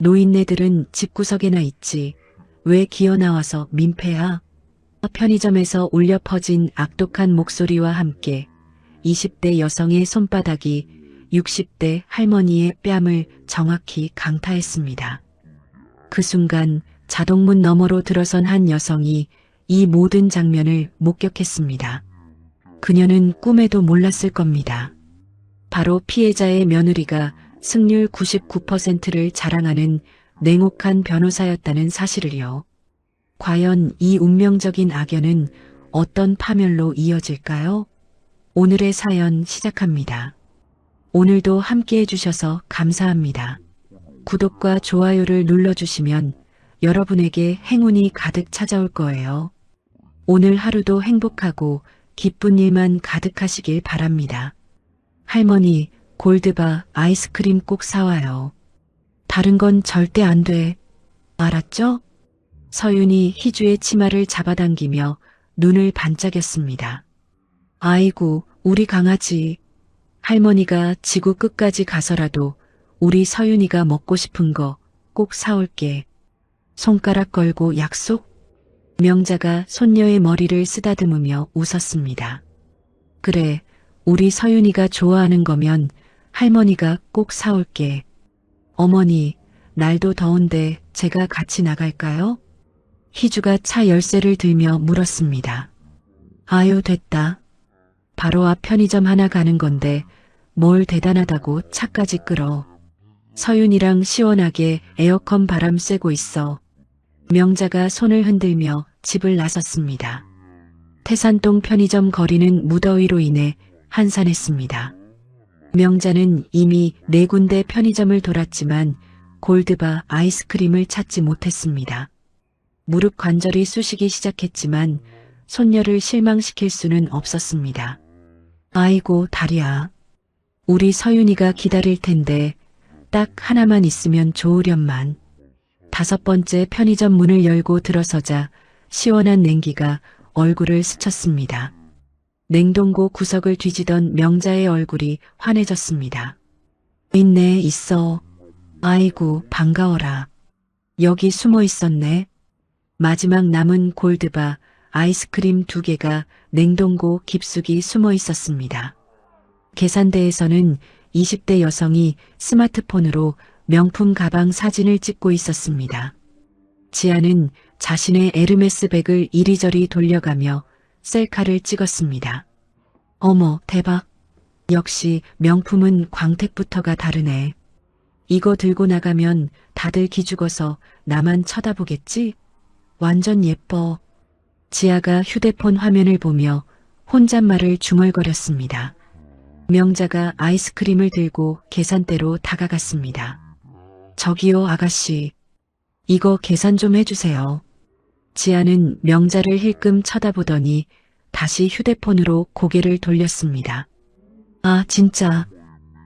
노인네들은 집구석에나 있지. 왜 기어나와서 민폐야? 편의점에서 울려 퍼진 악독한 목소리와 함께 20대 여성의 손바닥이 60대 할머니의 뺨을 정확히 강타했습니다. 그 순간 자동문 너머로 들어선 한 여성이 이 모든 장면을 목격했습니다. 그녀는 꿈에도 몰랐을 겁니다. 바로 피해자의 며느리가 승률 99%를 자랑하는 냉혹한 변호사였다는 사실을요. 과연 이 운명적인 악연은 어떤 파멸로 이어질까요? 오늘의 사연 시작합니다. 오늘도 함께 해주셔서 감사합니다. 구독과 좋아요를 눌러주시면 여러분에게 행운이 가득 찾아올 거예요. 오늘 하루도 행복하고 기쁜 일만 가득하시길 바랍니다. 할머니, 골드바 아이스크림 꼭 사와요. 다른 건 절대 안 돼. 알았죠? 서윤이 희주의 치마를 잡아당기며 눈을 반짝였습니다. 아이고, 우리 강아지. 할머니가 지구 끝까지 가서라도 우리 서윤이가 먹고 싶은 거 꼭 사올게. 손가락 걸고 약속? 명자가 손녀의 머리를 쓰다듬으며 웃었습니다. 그래, 우리 서윤이가 좋아하는 거면 할머니가 꼭 사올게. 어머니, 날도 더운데 제가 같이 나갈까요? 희주가 차 열쇠를 들며 물었습니다. 아유, 됐다. 바로 앞 편의점 하나 가는 건데 뭘 대단하다고 차까지 끌어. 서윤이랑 시원하게 에어컨 바람 쐬고 있어. 명자가 손을 흔들며 집을 나섰습니다. 태산동 편의점 거리는 무더위로 인해 한산했습니다. 명자는 이미 4군데 편의점을 돌았지만 골드바 아이스크림을 찾지 못했습니다. 무릎 관절이 쑤시기 시작했지만 손녀를 실망시킬 수는 없었습니다. 아이고, 다리야. 우리 서윤이가 기다릴 텐데 딱 하나만 있으면 좋으련만. 5번째 편의점 문을 열고 들어서자 시원한 냉기가 얼굴을 스쳤습니다. 냉동고 구석을 뒤지던 명자의 얼굴이 환해졌습니다. 있네, 있어. 아이고, 반가워라. 여기 숨어 있었네. 마지막 남은 골드바 아이스크림 2개가 냉동고 깊숙이 숨어 있었습니다. 계산대에서는 20대 여성이 스마트폰으로 명품 가방 사진을 찍고 있었습니다. 지아는 자신의 에르메스 백을 이리저리 돌려가며 셀카를 찍었습니다. 어머, 대박. 역시 명품은 광택부터가 다르네. 이거 들고 나가면 다들 기죽어서 나만 쳐다보겠지? 완전 예뻐. 지아가 휴대폰 화면을 보며 혼잣말을 중얼거렸습니다. 명자가 아이스크림을 들고 계산대로 다가갔습니다. 저기요, 아가씨. 이거 계산 좀 해주세요. 지아는 명자를 힐끔 쳐다보더니 다시 휴대폰으로 고개를 돌렸습니다. 아, 진짜.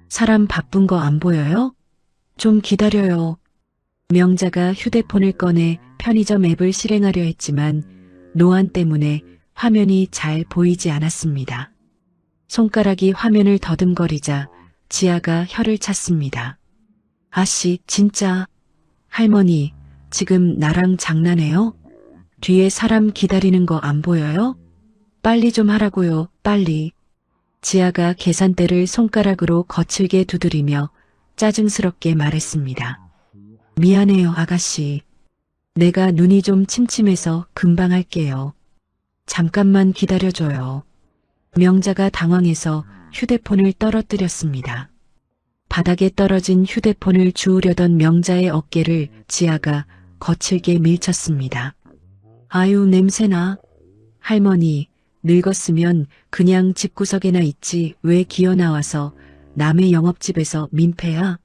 사람 바쁜 거 안 보여요? 좀 기다려요. 명자가 휴대폰을 꺼내 편의점 앱을 실행하려 했지만 노안 때문에 화면이 잘 보이지 않았습니다. 손가락이 화면을 더듬거리자 지아가 혀를 찼습니다. 아씨, 진짜. 할머니, 지금 나랑 장난해요? 뒤에 사람 기다리는 거 안 보여요? 빨리 좀 하라고요, 빨리. 지아가 계산대를 손가락으로 거칠게 두드리며 짜증스럽게 말했습니다. 미안해요, 아가씨. 내가 눈이 좀 침침해서 금방 할게요. 잠깐만 기다려줘요. 명자가 당황해서 휴대폰을 떨어뜨렸습니다. 바닥에 떨어진 휴대폰을 주우려던 명자의 어깨를 지아가 거칠게 밀쳤습니다. 아유, 냄새나. 할머니, 늙었으면 그냥 집구석에나 있지 왜 기어나와서 남의 영업집에서 민폐야?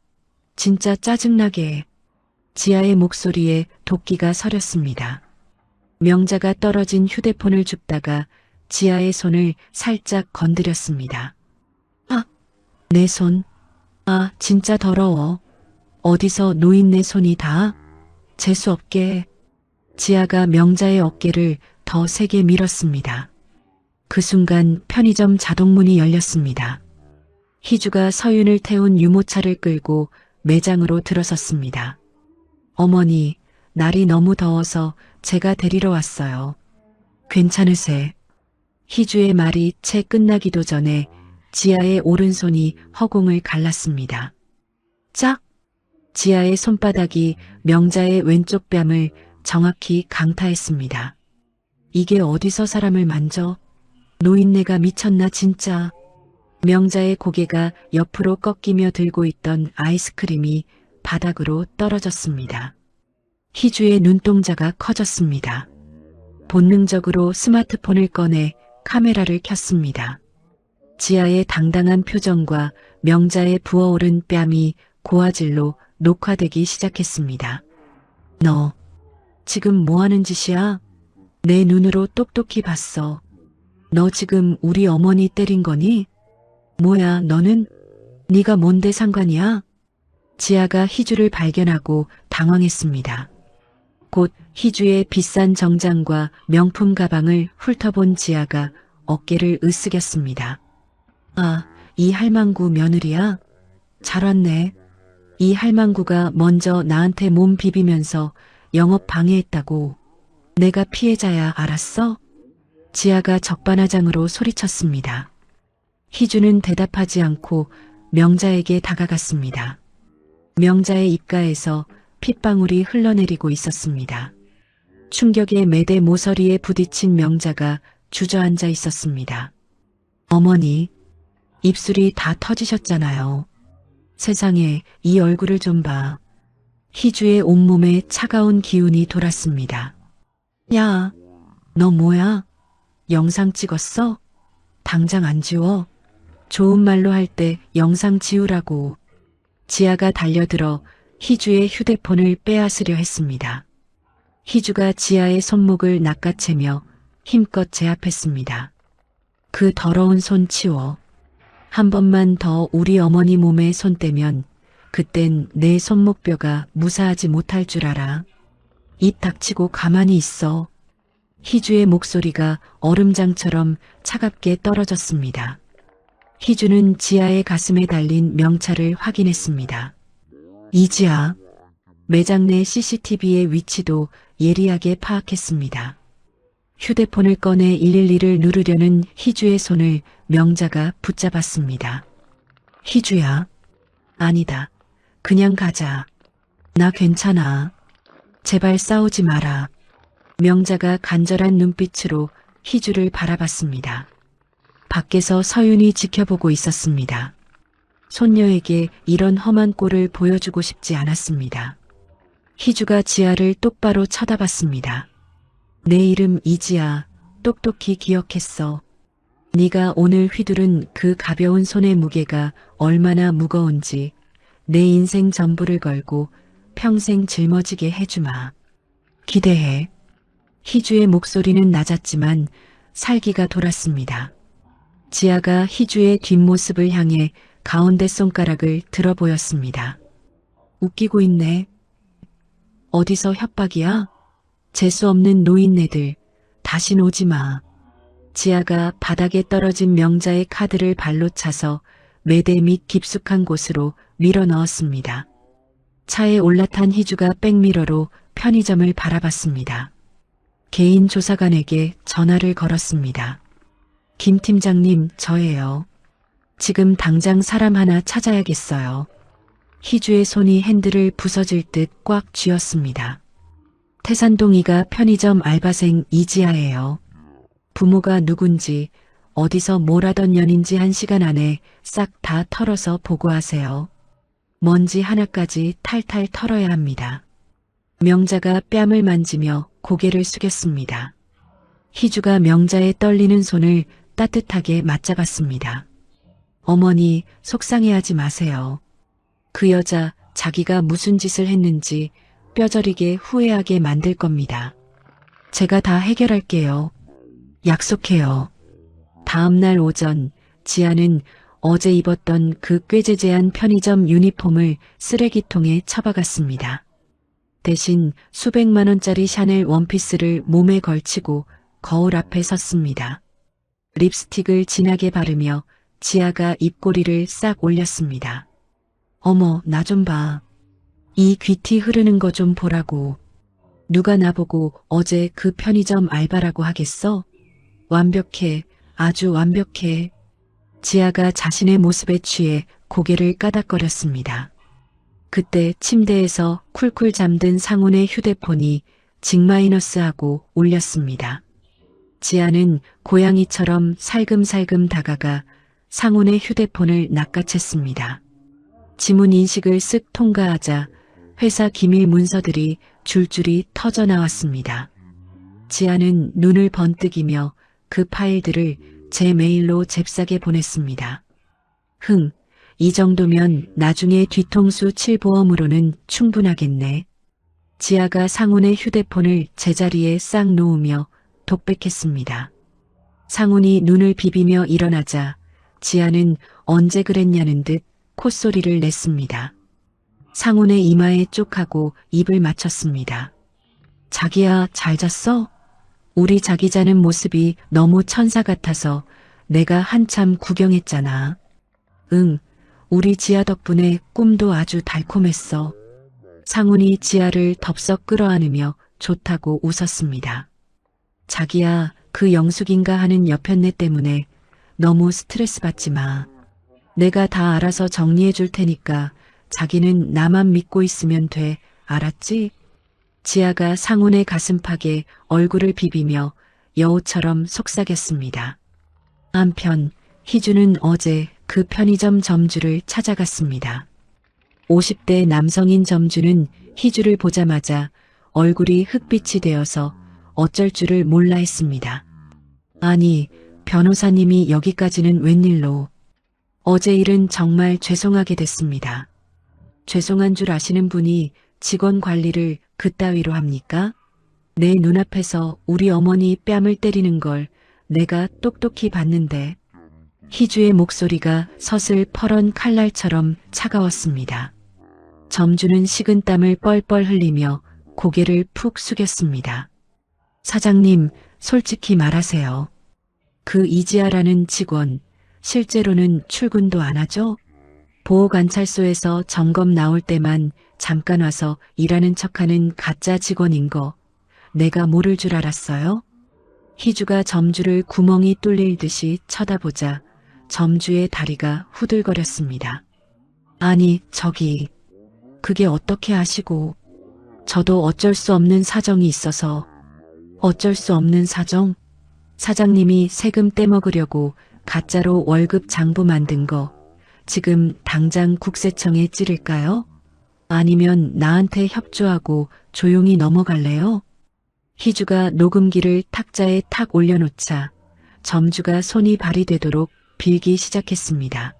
진짜 짜증나게. 지아의 목소리에 도끼가 서렸습니다. 명자가 떨어진 휴대폰을 줍다가 지아의 손을 살짝 건드렸습니다. 아, 내 손. 아, 진짜 더러워. 어디서 노인네 손이 다? 재수없게. 지아가 명자의 어깨를 더 세게 밀었습니다. 그 순간 편의점 자동문이 열렸습니다. 희주가 서윤을 태운 유모차를 끌고 매장으로 들어섰습니다. 어머니, 날이 너무 더워서 제가 데리러 왔어요. 괜찮으세? 희주의 말이 채 끝나기도 전에 지아의 오른손이 허공을 갈랐습니다. 짝! 지아의 손바닥이 명자의 왼쪽 뺨을 정확히 강타했습니다. 이게 어디서 사람을 만져? 노인네가 미쳤나 진짜. 명자의 고개가 옆으로 꺾이며 들고 있던 아이스크림이 바닥으로 떨어졌습니다. 희주의 눈동자가 커졌습니다. 본능적으로 스마트폰을 꺼내 카메라를 켰습니다. 지아의 당당한 표정과 명자의 부어오른 뺨이 고화질로 녹화되기 시작했습니다. 너 지금 뭐 하는 짓이야? 내 눈으로 똑똑히 봤어. 너 지금 우리 어머니 때린 거니? 뭐야 너는? 네가 뭔데 상관이야? 지아가 희주를 발견하고 당황했습니다. 곧 희주의 비싼 정장과 명품 가방을 훑어본 지아가 어깨를 으쓱였습니다. 아, 이 할망구 며느리야? 잘 왔네. 이 할망구가 먼저 나한테 몸 비비면서 영업 방해했다고. 내가 피해자야 알았어? 지아가 적반하장으로 소리쳤습니다. 희주는 대답하지 않고 명자에게 다가갔습니다. 명자의 입가에서 핏방울이 흘러내리고 있었습니다. 충격에 매대 모서리에 부딪힌 명자가 주저앉아 있었습니다. 어머니, 입술이 다 터지셨잖아요. 세상에 이 얼굴을 좀 봐. 희주의 온몸에 차가운 기운이 돌았습니다. 야, 너 뭐야? 영상 찍었어? 당장 안 지워. 좋은 말로 할 때 영상 지우라고. 지아가 달려들어 희주의 휴대폰을 빼앗으려 했습니다. 희주가 지아의 손목을 낚아채며 힘껏 제압했습니다. 그 더러운 손 치워. 한 번만 더 우리 어머니 몸에 손 떼면 그땐 내 손목뼈가 무사하지 못할 줄 알아. 입 닥치고 가만히 있어. 희주의 목소리가 얼음장처럼 차갑게 떨어졌습니다. 희주는 지아의 가슴에 달린 명찰을 확인했습니다. 이지아, 매장 내 CCTV의 위치도 예리하게 파악했습니다. 휴대폰을 꺼내 112를 누르려는 희주의 손을 명자가 붙잡았습니다. 희주야, 아니다. 그냥 가자. 나 괜찮아. 제발 싸우지 마라. 명자가 간절한 눈빛으로 희주를 바라봤습니다. 밖에서 서윤이 지켜보고 있었습니다. 손녀에게 이런 험한 꼴을 보여주고 싶지 않았습니다. 희주가 지아를 똑바로 쳐다봤습니다. 내 이름 이지아, 똑똑히 기억했어. 네가 오늘 휘두른 그 가벼운 손의 무게가 얼마나 무거운지 내 인생 전부를 걸고 평생 짊어지게 해주마. 기대해. 희주의 목소리는 낮았지만 살기가 돌았습니다. 지아가 희주의 뒷모습을 향해 가운데 손가락을 들어 보였습니다. 웃기고 있네. 어디서 협박이야? 재수없는 노인네들, 다신 오지 마. 지아가 바닥에 떨어진 명자의 카드를 발로 차서 매대 밑 깊숙한 곳으로 밀어 넣었습니다. 차에 올라탄 희주가 백미러로 편의점을 바라봤습니다. 개인 조사관에게 전화를 걸었습니다. 김 팀장님, 저예요. 지금 당장 사람 하나 찾아야겠어요. 희주의 손이 핸들을 부서질 듯 꽉 쥐었습니다. 태산동이가 편의점 알바생 이지아예요. 부모가 누군지 어디서 뭘 하던 년인지 1시간 안에 싹 다 털어서 보고하세요. 먼지 하나까지 탈탈 털어야 합니다. 명자가 뺨을 만지며 고개를 숙였습니다. 희주가 명자의 떨리는 손을 따뜻하게 맞잡았습니다. 어머니, 속상해하지 마세요. 그 여자 자기가 무슨 짓을 했는지 뼈저리게 후회하게 만들 겁니다. 제가 다 해결할게요. 약속해요. 다음 날 오전 지아는 어제 입었던 그 꾀재재한 편의점 유니폼을 쓰레기통에 처박았습니다. 대신 수백만 원짜리 샤넬 원피스를 몸에 걸치고 거울 앞에 섰습니다. 립스틱을 진하게 바르며 지아가 입꼬리를 싹 올렸습니다. 어머, 나 좀 봐. 이 귀티 흐르는 거 좀 보라고. 누가 나보고 어제 그 편의점 알바라고 하겠어? 완벽해. 아주 완벽해. 지아가 자신의 모습에 취해 고개를 까닥거렸습니다. 그때 침대에서 쿨쿨 잠든 상훈의 휴대폰이 징마이너스하고 울렸습니다. 지아는 고양이처럼 살금살금 다가가 상훈의 휴대폰을 낚아챘습니다. 지문 인식을 쓱 통과하자 회사 기밀 문서들이 줄줄이 터져 나왔습니다. 지아는 눈을 번뜩이며 그 파일들을 제 메일로 잽싸게 보냈습니다. 이 정도면 나중에 뒤통수 칠 보험으로는 충분하겠네. 지아가 상훈의 휴대폰을 제자리에 싹 놓으며 독백했습니다. 상훈이 눈을 비비며 일어나자 지아는 언제 그랬냐는 듯 콧소리를 냈습니다. 상훈의 이마에 쪽하고 입을 맞췄습니다. 자기야, 잘 잤어? 우리 자기 자는 모습이 너무 천사 같아서 내가 한참 구경했잖아. 응, 우리 지아 덕분에 꿈도 아주 달콤했어. 상훈이 지아를 덥석 끌어안으며 좋다고 웃었습니다. 자기야, 그 영숙인가 하는 여편네 때문에 너무 스트레스 받지 마. 내가 다 알아서 정리해 줄 테니까 자기는 나만 믿고 있으면 돼. 알았지? 지아가 상훈의 가슴팍에 얼굴을 비비며 여우처럼 속삭였습니다. 한편 희주는 어제 그 편의점 점주를 찾아갔습니다. 50대 남성인 점주는 희주를 보자마자 얼굴이 흑빛이 되어서 어쩔 줄을 몰라 했습니다. 아니, 변호사님이 여기까지는 웬일로? 어제 일은 정말 죄송하게 됐습니다. 죄송한 줄 아시는 분이 직원 관리를 그따위로 합니까? 내 눈앞에서 우리 어머니 뺨을 때리는 걸 내가 똑똑히 봤는데. 희주의 목소리가 서슬 퍼런 칼날처럼 차가웠습니다. 점주는 식은땀을 뻘뻘 흘리며 고개를 푹 숙였습니다. 사장님, 솔직히 말하세요. 그 이지아라는 직원, 실제로는 출근도 안 하죠? 보호관찰소에서 점검 나올 때만 잠깐 와서 일하는 척하는 가짜 직원인 거 내가 모를 줄 알았어요? 희주가 점주를 구멍이 뚫릴 듯이 쳐다보자 점주의 다리가 후들거렸습니다. 아니, 저기, 그게 어떻게 아시고? 저도 어쩔 수 없는 사정이 있어서. 어쩔 수 없는 사정? 사장님이 세금 떼먹으려고 가짜로 월급 장부 만든 거 지금 당장 국세청에 찌를까요? 아니면 나한테 협조하고 조용히 넘어갈래요? 희주가 녹음기를 탁자에 탁 올려놓자 점주가 손이 발이 되도록 빌기 시작했습니다.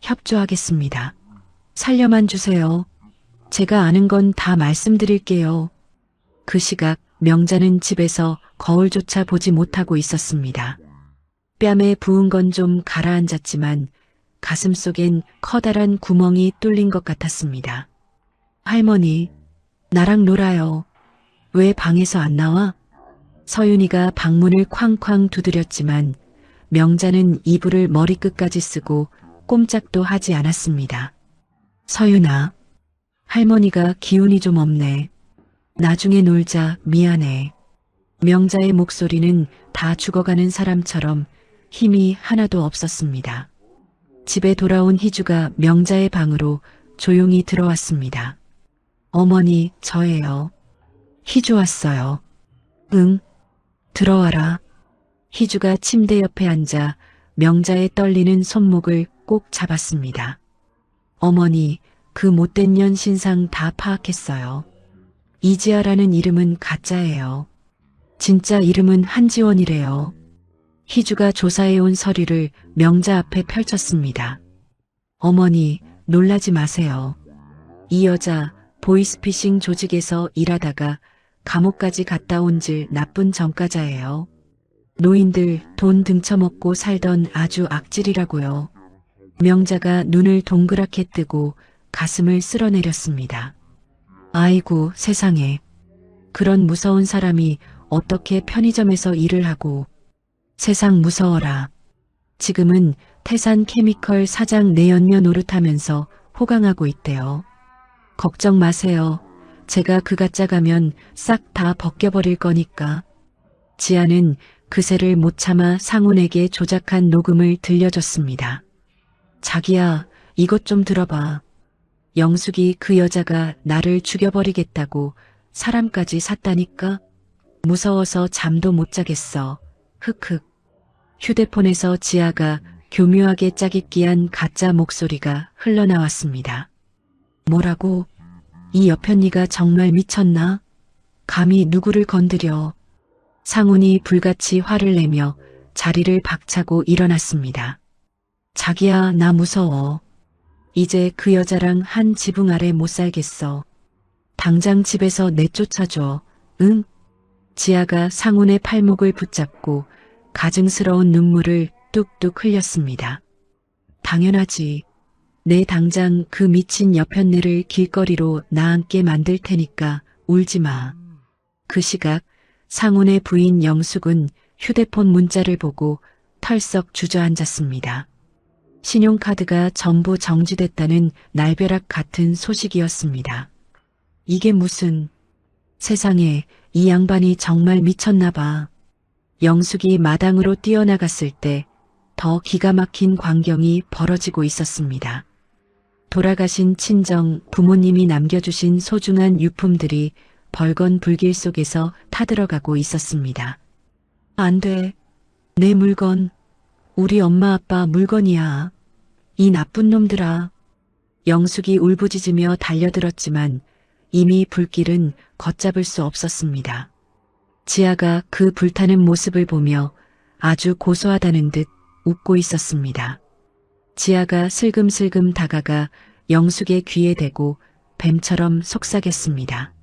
협조하겠습니다. 살려만 주세요. 제가 아는 건 다 말씀드릴게요. 그 시각 명자는 집에서 거울조차 보지 못하고 있었습니다. 뺨에 부은 건 좀 가라앉았지만 가슴속엔 커다란 구멍이 뚫린 것 같았습니다. 할머니, 나랑 놀아요. 왜 방에서 안 나와? 서윤이가 방문을 쾅쾅 두드렸지만 명자는 이불을 머리끝까지 쓰고 꼼짝도 하지 않았습니다. 서윤아, 할머니가 기운이 좀 없네. 나중에 놀자, 미안해. 명자의 목소리는 다 죽어가는 사람처럼 힘이 하나도 없었습니다. 집에 돌아온 희주가 명자의 방으로 조용히 들어왔습니다. 어머니, 저예요. 희주 왔어요. 응, 들어와라. 희주가 침대 옆에 앉아 명자의 떨리는 손목을 꼭 잡았습니다. 어머니, 그 못된 년 신상 다 파악했어요. 이지아라는 이름은 가짜예요. 진짜 이름은 한지원이래요. 희주가 조사해온 서류를 명자 앞에 펼쳤습니다. 어머니, 놀라지 마세요. 이 여자 보이스피싱 조직에서 일하다가 감옥까지 갔다 온 질 나쁜 전과자예요. 노인들 돈 등쳐먹고 살던 아주 악질이라고요. 명자가 눈을 동그랗게 뜨고 가슴을 쓸어내렸습니다. 아이고, 세상에. 그런 무서운 사람이 어떻게 편의점에서 일을 하고. 세상 무서워라. 지금은 태산 케미컬 사장 내연녀 노릇하면서 호강하고 있대요. 걱정 마세요. 제가 그 가짜 가면 싹 다 벗겨버릴 거니까. 지아는 그새를 못 참아 상훈에게 조작한 녹음을 들려줬습니다. 자기야, 이것 좀 들어봐. 영숙이 그 여자가 나를 죽여버리겠다고 사람까지 샀다니까? 무서워서 잠도 못 자겠어. 흑흑. 휴대폰에서 지아가 교묘하게 짜깁기한 가짜 목소리가 흘러나왔습니다. 뭐라고? 이 여편니가 정말 미쳤나? 감히 누구를 건드려. 상훈이 불같이 화를 내며 자리를 박차고 일어났습니다. 자기야, 나 무서워. 이제 그 여자랑 한 지붕 아래 못 살겠어. 당장 집에서 내쫓아줘. 응? 지아가 상훈의 팔목을 붙잡고 가증스러운 눈물을 뚝뚝 흘렸습니다. 당연하지. 내 당장 그 미친 여편네를 길거리로 나앉게 만들 테니까 울지 마. 그 시각 상훈의 부인 영숙은 휴대폰 문자를 보고 털썩 주저앉았습니다. 신용카드가 전부 정지됐다는 날벼락 같은 소식이었습니다. 이게 무슨... 세상에, 이 양반이 정말 미쳤나 봐. 영숙이 마당으로 뛰어나갔을 때 더 기가 막힌 광경이 벌어지고 있었습니다. 돌아가신 친정 부모님이 남겨주신 소중한 유품들이 벌건 불길 속에서 타들어가고 있었습니다. 안 돼. 내 물건. 우리 엄마 아빠 물건이야. 이 나쁜 놈들아. 영숙이 울부짖으며 달려들었지만 이미 불길은 걷잡을 수 없었습니다. 지아가 그 불타는 모습을 보며 아주 고소하다는 듯 웃고 있었습니다. 지아가 슬금슬금 다가가 영숙의 귀에 대고 뱀처럼 속삭였습니다.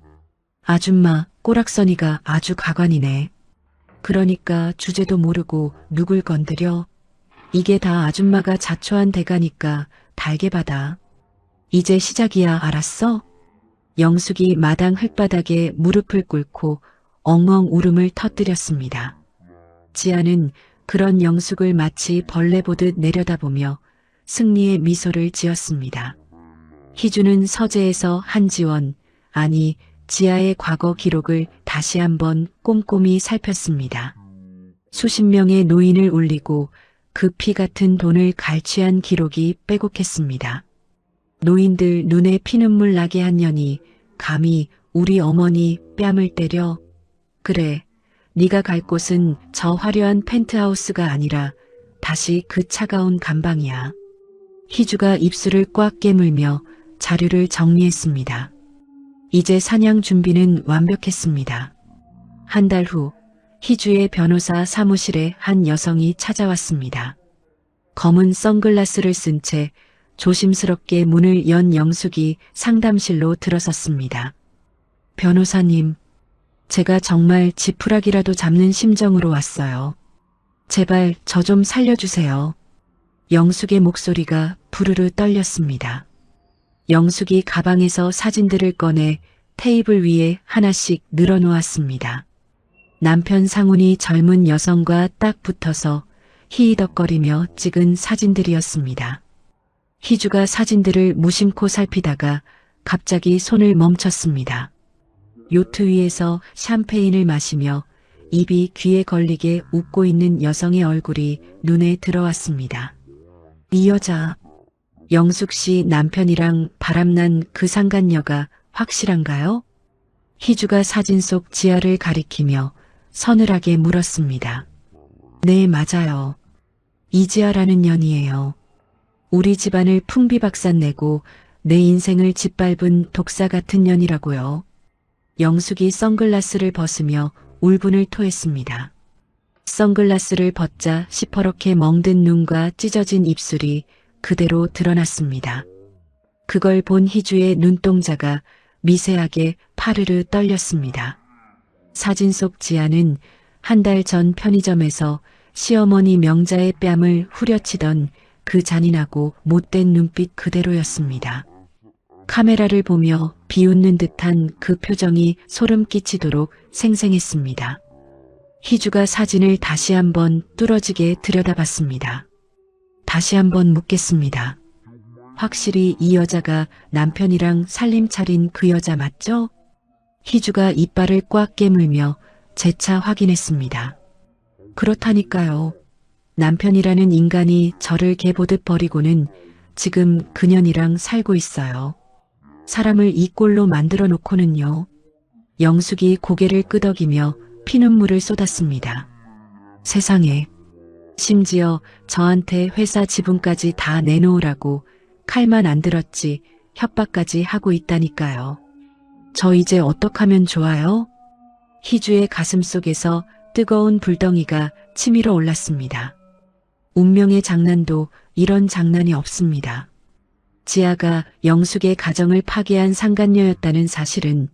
아줌마, 꼬락서니가 아주 가관이네. 그러니까 주제도 모르고 누굴 건드려. 이게 다 아줌마가 자초한 대가니까 달게 받아. 이제 시작이야, 알았어? 영숙이 마당 흙바닥에 무릎을 꿇고 엉엉 울음을 터뜨렸습니다. 지아는 그런 영숙을 마치 벌레 보듯 내려다보며 승리의 미소를 지었습니다. 희주는 서재에서 한지원, 아니 지아의 과거 기록을 다시 한번 꼼꼼히 살폈습니다. 수십 명의 노인을 울리고 그 피 같은 돈을 갈취한 기록이 빼곡했습니다. 노인들 눈에 피눈물 나게 한 년이 감히 우리 어머니 뺨을 때려. 그래, 네가 갈 곳은 저 화려한 펜트하우스가 아니라 다시 그 차가운 감방이야. 희주가 입술을 꽉 깨물며 자료를 정리했습니다. 이제 사냥 준비는 완벽했습니다. 한 달 후 희주의 변호사 사무실에 한 여성이 찾아왔습니다. 검은 선글라스를 쓴 채 조심스럽게 문을 연 영숙이 상담실로 들어섰습니다. 변호사님, 제가 정말 지푸라기라도 잡는 심정으로 왔어요. 제발 저 좀 살려주세요. 영숙의 목소리가 부르르 떨렸습니다. 영숙이 가방에서 사진들을 꺼내 테이블 위에 하나씩 늘어놓았습니다. 남편 상훈이 젊은 여성과 딱 붙어서 히히덕거리며 찍은 사진들이었습니다. 희주가 사진들을 무심코 살피다가 갑자기 손을 멈췄습니다. 요트 위에서 샴페인을 마시며 입이 귀에 걸리게 웃고 있는 여성의 얼굴이 눈에 들어왔습니다. 이 여자, 영숙 씨 남편이랑 바람난 그 상간녀가 확실한가요? 희주가 사진 속 지아를 가리키며 서늘하게 물었습니다. 네, 맞아요. 이지아라는 년이에요. 우리 집안을 풍비박산내고 내 인생을 짓밟은 독사 같은 년이라고요. 영숙이 선글라스를 벗으며 울분을 토했습니다. 선글라스를 벗자 시퍼렇게 멍든 눈과 찢어진 입술이 그대로 드러났습니다. 그걸 본 희주의 눈동자가 미세하게 파르르 떨렸습니다. 사진 속 지아는 한 달 전 편의점에서 시어머니 명자의 뺨을 후려치던 그 잔인하고 못된 눈빛 그대로였습니다. 카메라를 보며 비웃는 듯한 그 표정이 소름 끼치도록 생생했습니다. 희주가 사진을 다시 한번 뚫어지게 들여다봤습니다. 다시 한번 묻겠습니다. 확실히 이 여자가 남편이랑 살림 차린 그 여자 맞죠? 희주가 이빨을 꽉 깨물며 재차 확인했습니다. 그렇다니까요. 남편이라는 인간이 저를 개보듯 버리고는 지금 그년이랑 살고 있어요. 사람을 이 꼴로 만들어 놓고는요. 영숙이 고개를 끄덕이며 피눈물을 쏟았습니다. 세상에. 심지어 저한테 회사 지분까지 다 내놓으라고 칼만 안 들었지 협박까지 하고 있다니까요. 저 이제 어떡하면 좋아요? 희주의 가슴 속에서 뜨거운 불덩이가 치밀어 올랐습니다. 운명의 장난도 이런 장난이 없습니다. 지아가 영숙의 가정을 파괴한 상간녀였다는 사실은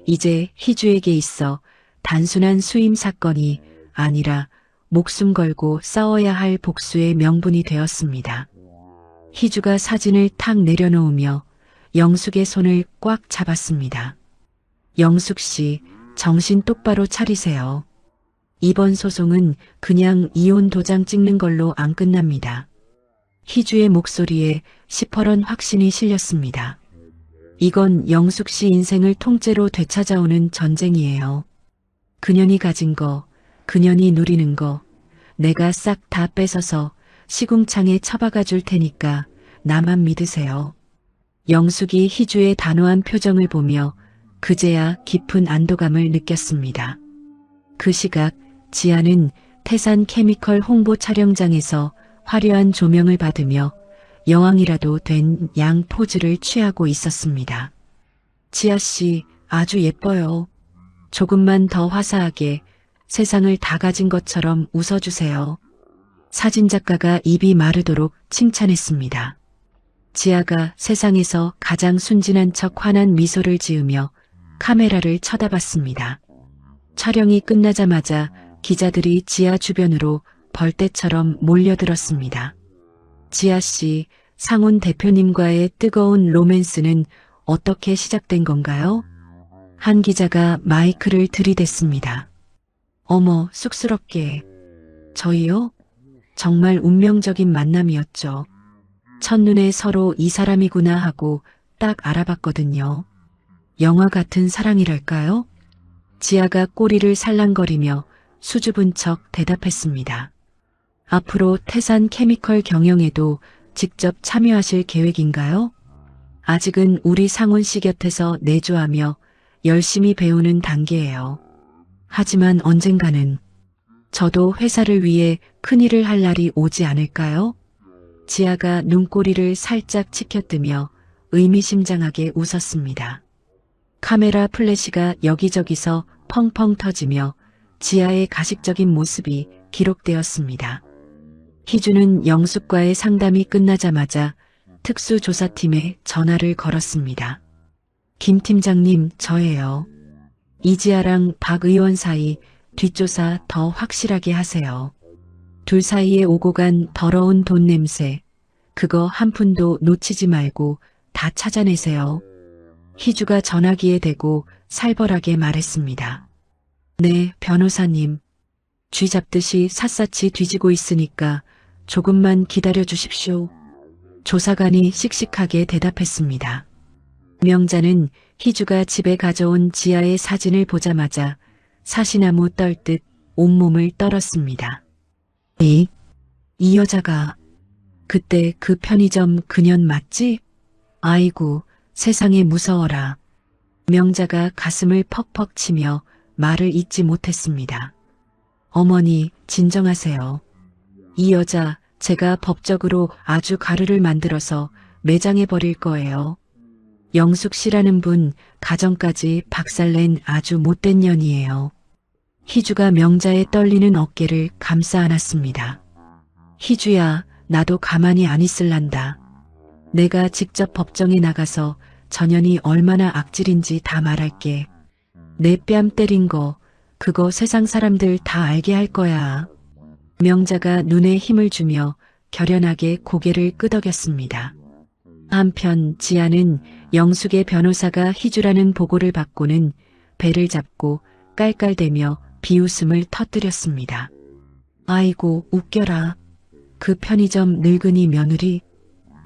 이제 희주에게 있어 단순한 수임 사건이 아니라 목숨 걸고 싸워야 할 복수의 명분이 되었습니다. 희주가 사진을 탁 내려놓으며 영숙의 손을 꽉 잡았습니다. 영숙 씨, 정신 똑바로 차리세요. 이번 소송은 그냥 이혼 도장 찍는 걸로 안 끝납니다. 희주의 목소리에 시퍼런 확신이 실렸습니다. 이건 영숙 씨 인생을 통째로 되찾아오는 전쟁이에요. 그년이 가진 거, 그년이 누리는 거, 내가 싹 다 뺏어서 시궁창에 처박아 줄 테니까 나만 믿으세요. 영숙이 희주의 단호한 표정을 보며 그제야 깊은 안도감을 느꼈습니다. 그 시각 지아는 태산 케미컬 홍보 촬영장에서 화려한 조명을 받으며 여왕이라도 된 양 포즈를 취하고 있었습니다. 지아 씨, 아주 예뻐요. 조금만 더 화사하게 세상을 다 가진 것처럼 웃어주세요. 사진작가가 입이 마르도록 칭찬했습니다. 지아가 세상에서 가장 순진한 척 환한 미소를 지으며 카메라를 쳐다봤습니다. 촬영이 끝나자마자 기자들이 지아 주변으로 벌떼처럼 몰려들었습니다. 지아 씨, 상훈 대표님과의 뜨거운 로맨스는 어떻게 시작된 건가요? 한 기자가 마이크를 들이댔습니다. 어머, 쑥스럽게. 저희요? 정말 운명적인 만남이었죠. 첫눈에 서로 이 사람이구나 하고 딱 알아봤거든요. 영화 같은 사랑이랄까요? 지아가 꼬리를 살랑거리며 수줍은 척 대답했습니다. 앞으로 태산 케미컬 경영에도 직접 참여하실 계획인가요? 아직은 우리 상훈 씨 곁에서 내조하며 열심히 배우는 단계예요. 하지만 언젠가는 저도 회사를 위해 큰일을 할 날이 오지 않을까요? 지아가 눈꼬리를 살짝 치켜뜨며 의미심장하게 웃었습니다. 카메라 플래시가 여기저기서 펑펑 터지며 지아의 가식적인 모습이 기록되었습니다. 희주는 영숙과의 상담이 끝나자마자 특수조사팀에 전화를 걸었습니다. 김 팀장님, 저예요. 이지아랑 박 의원 사이 뒷조사 더 확실하게 하세요. 둘 사이에 오고 간 더러운 돈 냄새, 그거 한 푼도 놓치지 말고 다 찾아내세요. 희주가 전화기에 대고 살벌하게 말했습니다. 네, 변호사님. 쥐 잡듯이 샅샅이 뒤지고 있으니까 조금만 기다려 주십시오. 조사관이 씩씩하게 대답했습니다. 명자는 희주가 집에 가져온 지아의 사진을 보자마자 사시나무 떨듯 온몸을 떨었습니다. 이 여자가 그때 그 편의점 그년 맞지? 아이고, 세상에 무서워라. 명자가 가슴을 퍽퍽 치며 말을 잇지 못했습니다. 어머니, 진정하세요. 이 여자 제가 법적으로 아주 가루를 만들어서 매장해 버릴 거예요. 영숙 씨라는 분 가정까지 박살낸 아주 못된 년이에요. 희주가 명자의 떨리는 어깨를 감싸 안았습니다. 희주야, 나도 가만히 안 있을란다. 내가 직접 법정에 나가서 전현이 얼마나 악질인지 다 말할게. 내 뺨 때린 거 그거 세상 사람들 다 알게 할 거야. 명자가 눈에 힘을 주며 결연하게 고개를 끄덕였습니다. 한편 지아는 영숙의 변호사가 희주라는 보고를 받고는 배를 잡고 깔깔대며 비웃음을 터뜨렸습니다. 아이고, 웃겨라. 그 편의점 늙은이 며느리.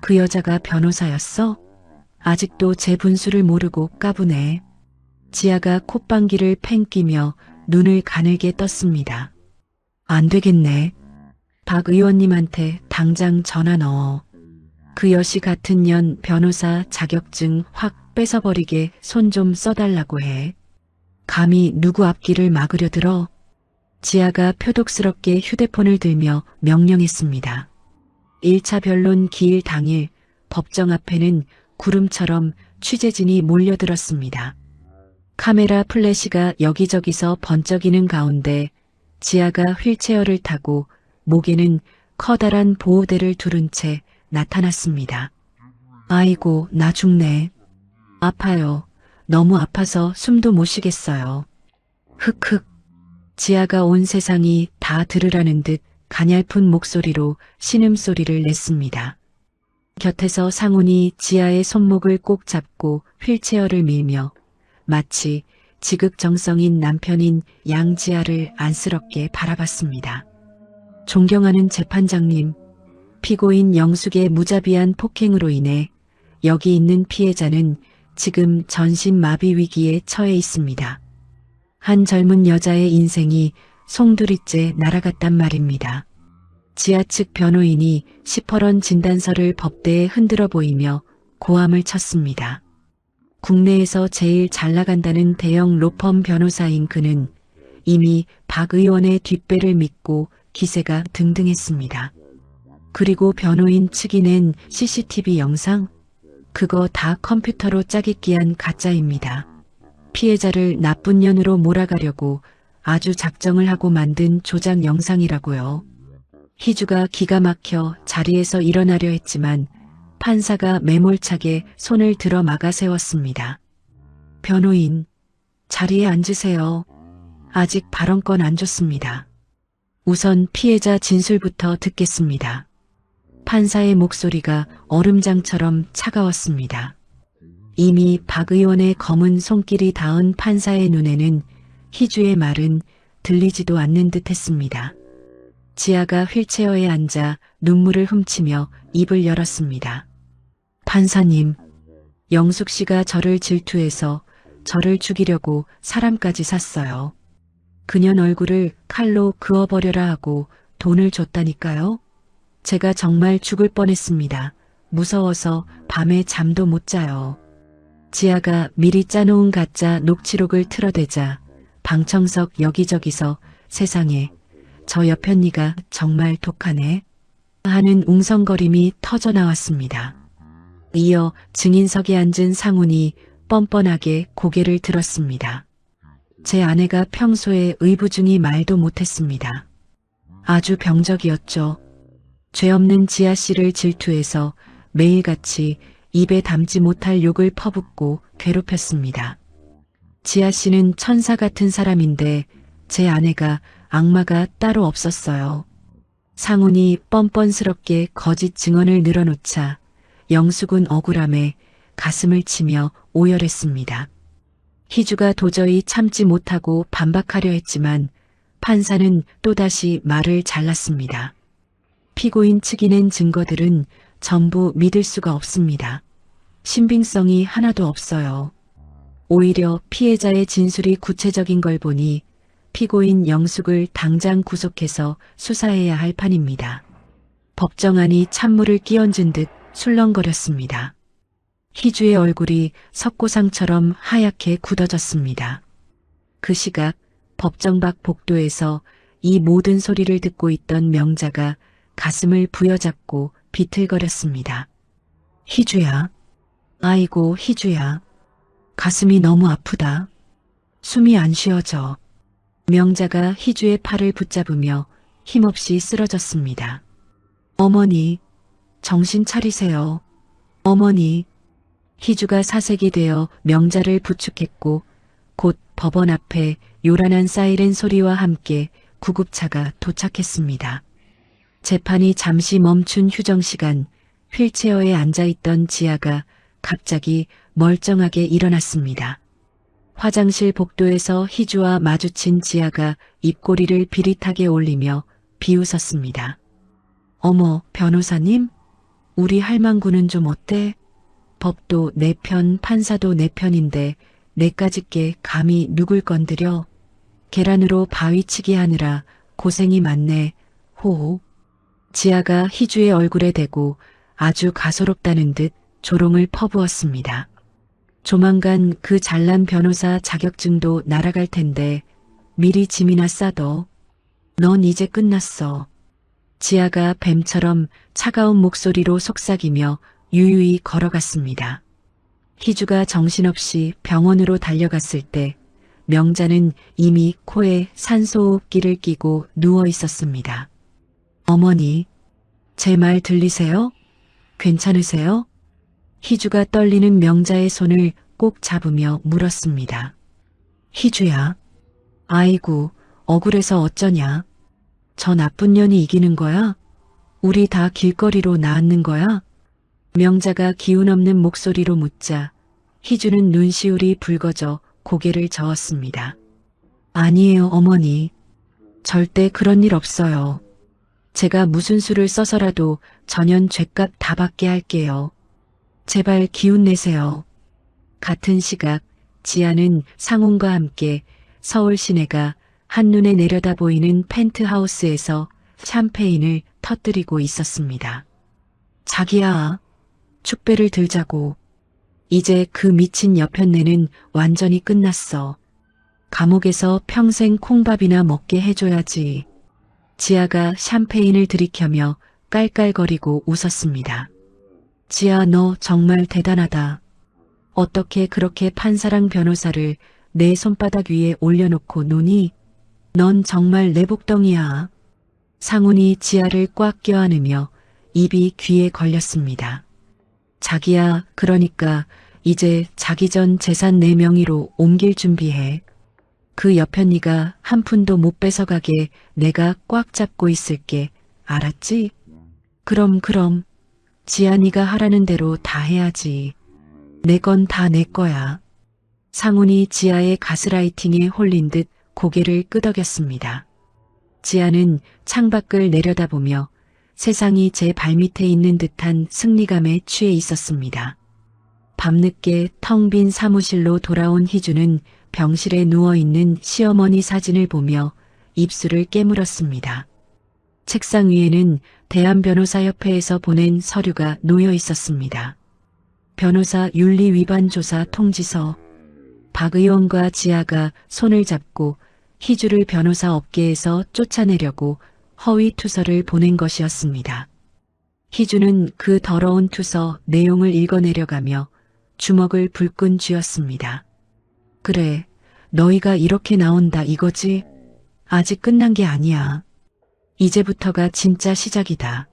그 여자가 변호사였어? 아직도 제 분수를 모르고 까부네. 지아가 콧방귀를 팽 끼며 눈을 가늘게 떴습니다. 안 되겠네. 박 의원님한테 당장 전화 넣어. 그 여시 같은 년 변호사 자격증 확 뺏어버리게 손 좀 써달라고 해. 감히 누구 앞길을 막으려 들어? 지아가 표독스럽게 휴대폰을 들며 명령했습니다. 1차 변론 기일 당일 법정 앞에는 구름처럼 취재진이 몰려들었습니다. 카메라 플래시가 여기저기서 번쩍이는 가운데 지아가 휠체어를 타고 목에는 커다란 보호대를 두른 채 나타났습니다. 아이고, 나 죽네. 아파요. 너무 아파서 숨도 못 쉬겠어요. 흑흑. 지아가 온 세상이 다 들으라는 듯 가냘픈 목소리로 신음소리를 냈습니다. 곁에서 상훈이 지아의 손목을 꼭 잡고 휠체어를 밀며 마치 지극정성인 남편인 양지아를 안쓰럽게 바라봤습니다. 존경하는 재판장님, 피고인 영숙의 무자비한 폭행으로 인해 여기 있는 피해자는 지금 전신마비 위기에 처해 있습니다. 한 젊은 여자의 인생이 송두리째 날아갔단 말입니다. 지아 측 변호인이 시퍼런 진단서를 법대에 흔들어 보이며 고함을 쳤습니다. 국내에서 제일 잘 나간다는 대형 로펌 변호사인 그는 이미 박 의원의 뒷배를 믿고 기세가 등등했습니다. 그리고 변호인 측이 낸 CCTV 영상? 그거 다 컴퓨터로 짜깁기한 가짜입니다. 피해자를 나쁜 년으로 몰아가려고 아주 작정을 하고 만든 조작 영상이라고요. 희주가 기가 막혀 자리에서 일어나려 했지만 판사가 매몰차게 손을 들어 막아 세웠습니다. 변호인, 자리에 앉으세요. 아직 발언권 안 줬습니다. 우선 피해자 진술부터 듣겠습니다. 판사의 목소리가 얼음장처럼 차가웠습니다. 이미 박 의원의 검은 손길이 닿은 판사의 눈에는 희주의 말은 들리지도 않는 듯 했습니다. 지아가 휠체어에 앉아 눈물을 훔치며 입을 열었습니다. 판사님, 영숙 씨가 저를 질투해서 저를 죽이려고 사람까지 샀어요. 그년 얼굴을 칼로 그어버려라 하고 돈을 줬다니까요. 제가 정말 죽을 뻔했습니다. 무서워서 밤에 잠도 못 자요. 지아가 미리 짜놓은 가짜 녹취록을 틀어대자 방청석 여기저기서 세상에 저 여편니가 정말 독하네 하는 웅성거림이 터져나왔습니다. 이어 증인석에 앉은 상훈이 뻔뻔하게 고개를 들었습니다. 제 아내가 평소에 의부중이 말도 못했습니다. 아주 병적이었죠. 죄 없는 지아 씨를 질투해서 매일같이 입에 담지 못할 욕을 퍼붓고 괴롭혔습니다. 지아 씨는 천사 같은 사람인데 제 아내가 악마가 따로 없었어요. 상훈이 뻔뻔스럽게 거짓 증언을 늘어놓자 영숙은 억울함에 가슴을 치며 오열했습니다. 희주가 도저히 참지 못하고 반박하려 했지만 판사는 또다시 말을 잘랐습니다. 피고인 측이 낸 증거들은 전부 믿을 수가 없습니다. 신빙성이 하나도 없어요. 오히려 피해자의 진술이 구체적인 걸 보니 피고인 영숙을 당장 구속해서 수사해야 할 판입니다. 법정안이 찬물을 끼얹은 듯 술렁거렸습니다. 희주의 얼굴이 석고상처럼 하얗게 굳어졌습니다. 그 시각 법정 밖 복도에서 이 모든 소리를 듣고 있던 명자가 가슴을 부여잡고 비틀거렸습니다. 희주야. 아이고 희주야. 가슴이 너무 아프다. 숨이 안 쉬어져. 명자가 희주의 팔을 붙잡으며 힘없이 쓰러졌습니다. 어머니, 정신 차리세요. 어머니. 희주가 사색이 되어 명자를 부축했고 곧 법원 앞에 요란한 사이렌 소리와 함께 구급차가 도착했습니다. 재판이 잠시 멈춘 휴정시간 휠체어에 앉아있던 지아가 갑자기 멀쩡하게 일어났습니다. 화장실 복도에서 희주와 마주친 지아가 입꼬리를 비릿하게 올리며 비웃었습니다. 어머, 변호사님? 우리 할망구는 좀 어때? 법도 내 편, 판사도 내 편인데 내까짓 게 감히 누굴 건드려? 계란으로 바위치기 하느라 고생이 많네. 호호. 지아가 희주의 얼굴에 대고 아주 가소롭다는 듯 조롱을 퍼부었습니다. 조만간 그 잘난 변호사 자격증도 날아갈 텐데 미리 짐이나 싸둬. 넌 이제 끝났어. 지아가 뱀처럼 차가운 목소리로 속삭이며 유유히 걸어갔습니다. 희주가 정신없이 병원으로 달려갔을 때 명자는 이미 코에 산소호흡기를 끼고 누워 있었습니다. 어머니, 제 말 들리세요? 괜찮으세요? 희주가 떨리는 명자의 손을 꼭 잡으며 물었습니다. 희주야, 아이고, 억울해서 어쩌냐? 저 나쁜 년이 이기는 거야? 우리 다 길거리로 나앉는 거야? 명자가 기운 없는 목소리로 묻자 희주는 눈시울이 붉어져 고개를 저었습니다. 아니에요, 어머니. 절대 그런 일 없어요. 제가 무슨 수를 써서라도 전연 죗값 다 받게 할게요. 제발 기운 내세요. 같은 시각 지아는 상훈과 함께 서울 시내가 한눈에 내려다 보이는 펜트하우스에서 샴페인을 터뜨리고 있었습니다. 자기야, 축배를 들자고. 이제 그 미친 여편네는 완전히 끝났어. 감옥에서 평생 콩밥이나 먹게 해줘야지. 지아가 샴페인을 들이켜며 깔깔거리고 웃었습니다. 지아, 너 정말 대단하다. 어떻게 그렇게 판사랑 변호사를 내 손바닥 위에 올려놓고 노니? 넌 정말 내 복덩이야. 상훈이 지아를 꽉 껴안으며 입이 귀에 걸렸습니다. 자기야, 그러니까 이제 자기 전 재산 내 명의로 옮길 준비해. 그 여편이가 한 푼도 못 뺏어가게 내가 꽉 잡고 있을게. 알았지? 그럼. 지안이가 하라는 대로 다 해야지. 내 건 다 내 거야. 상훈이 지아의 가스라이팅에 홀린 듯 고개를 끄덕였습니다. 지아는 창밖을 내려다보며 세상이 제 발밑에 있는 듯한 승리감에 취해 있었습니다. 밤늦게 텅 빈 사무실로 돌아온 희주는 병실에 누워있는 시어머니 사진을 보며 입술을 깨물었습니다. 책상 위에는 대한변호사협회에서 보낸 서류가 놓여 있었습니다. 변호사 윤리 위반 조사 통지서. 박 의원과 지아가 손을 잡고 희주를 변호사 업계에서 쫓아내려고 허위 투서를 보낸 것이었습니다. 희주는 그 더러운 투서 내용을 읽어내려가며 주먹을 불끈 쥐었습니다. 그래, 너희가 이렇게 나온다 이거지? 아직 끝난 게 아니야. 이제부터가 진짜 시작이다.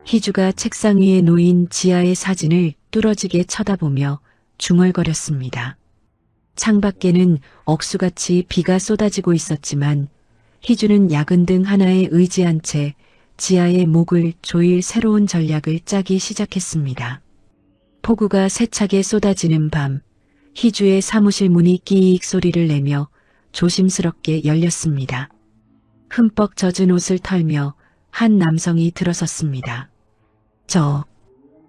희주가 책상 위에 놓인 지아의 사진을 뚫어지게 쳐다보며 중얼거렸습니다. 창밖에는 억수같이 비가 쏟아지고 있었지만 희주는 야근등 하나에 의지한 채 지아의 목을 조일 새로운 전략을 짜기 시작했습니다. 폭우가 세차게 쏟아지는 밤, 희주의 사무실 문이 끼익 소리를 내며 조심스럽게 열렸습니다. 흠뻑 젖은 옷을 털며 한 남성이 들어섰습니다.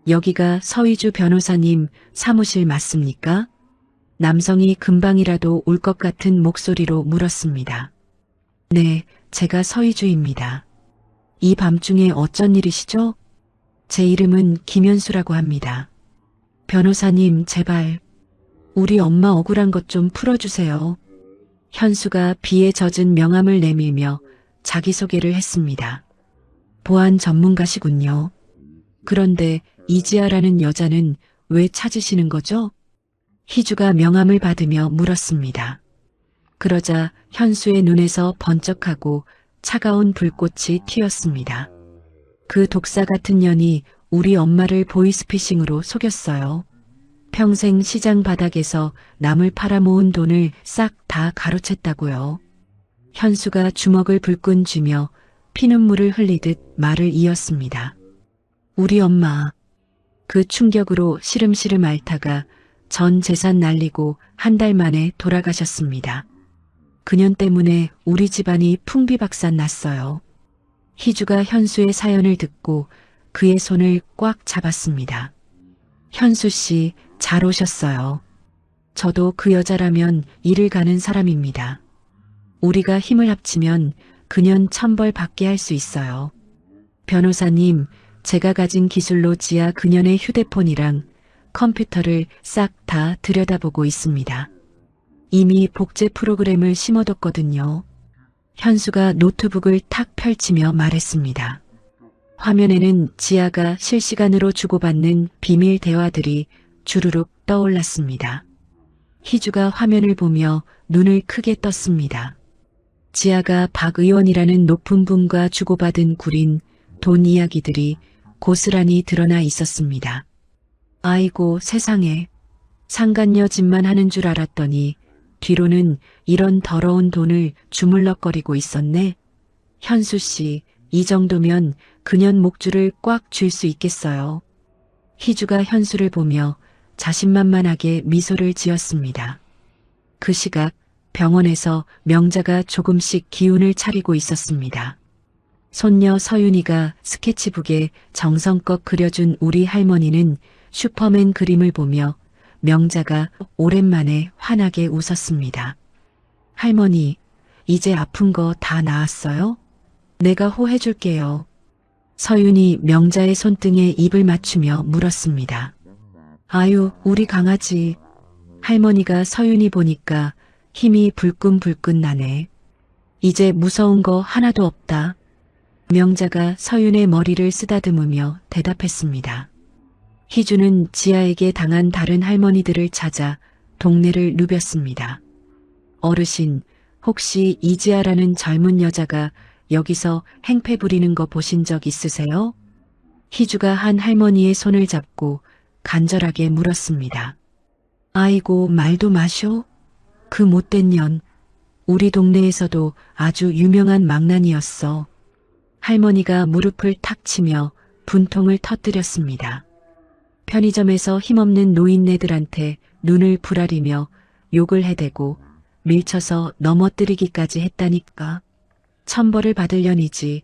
여기가 서희주 변호사님 사무실 맞습니까? 남성이 금방이라도 울 것 같은 목소리로 물었습니다. 네, 제가 서희주입니다. 이 밤중에 어쩐 일이시죠? 제 이름은 김현수라고 합니다. 변호사님, 제발 우리 엄마 억울한 것 좀 풀어주세요. 현수가 비에 젖은 명함을 내밀며 자기소개를 했습니다. 보안 전문가시군요. 그런데 이지아라는 여자는 왜 찾으시는 거죠? 희주가 명함을 받으며 물었습니다. 그러자 현수의 눈에서 번쩍하고 차가운 불꽃이 튀었습니다. 그 독사 같은 년이 우리 엄마를 보이스피싱으로 속였어요. 평생 시장 바닥에서 남을 팔아모은 돈을 싹 다 가로챘다고요. 현수가 주먹을 불끈 쥐며 피눈물을 흘리듯 말을 이었습니다. 우리 엄마. 그 충격으로 시름시름 앓다가 전 재산 날리고 한 달 만에 돌아가셨습니다. 그년 때문에 우리 집안이 풍비박산 났어요. 희주가 현수의 사연을 듣고 그의 손을 꽉 잡았습니다. 현수 씨, 잘 오셨어요. 저도 그 여자라면 일을 가는 사람입니다. 우리가 힘을 합치면 그년 천벌 받게 할 수 있어요. 변호사님, 제가 가진 기술로 지아 그년의 휴대폰이랑 컴퓨터를 싹 다 들여다보고 있습니다. 이미 복제 프로그램을 심어뒀거든요. 현수가 노트북을 탁 펼치며 말했습니다. 화면에는 지아가 실시간으로 주고받는 비밀 대화들이 주르륵 떠올랐습니다. 희주가 화면을 보며 눈을 크게 떴습니다. 지아가 박 의원이라는 높은 분과 주고받은 구린 돈 이야기들이 고스란히 드러나 있었습니다. 아이고 세상에, 상간녀 짓만 하는 줄 알았더니 뒤로는 이런 더러운 돈을 주물럭거리고 있었네. 현수 씨, 이 정도면 그년 목줄을 꽉 쥘 수 있겠어요. 희주가 현수를 보며 자신만만하게 미소를 지었습니다. 그 시각 병원에서 명자가 조금씩 기운을 차리고 있었습니다. 손녀 서윤이가 스케치북에 정성껏 그려준 우리 할머니는 슈퍼맨 그림을 보며 명자가 오랜만에 환하게 웃었습니다. 할머니, 이제 아픈 거 다 나았어요? 내가 호해줄게요. 서윤이 명자의 손등에 입을 맞추며 물었습니다. 아유, 우리 강아지. 할머니가 서윤이 보니까 힘이 불끈불끈 나네. 이제 무서운 거 하나도 없다. 명자가 서윤의 머리를 쓰다듬으며 대답했습니다. 희주는 지아에게 당한 다른 할머니들을 찾아 동네를 누볐습니다. 어르신, 혹시 이지아라는 젊은 여자가 여기서 행패 부리는 거 보신 적 있으세요? 희주가 한 할머니의 손을 잡고 간절하게 물었습니다. 아이고, 말도 마쇼. 그 못된 년, 우리 동네에서도 아주 유명한 망나니였어. 할머니가 무릎을 탁 치며 분통을 터뜨렸습니다. 편의점에서 힘없는 노인네들한테 눈을 부라리며 욕을 해대고 밀쳐서 넘어뜨리기까지 했다니까. 천벌을 받으려니지.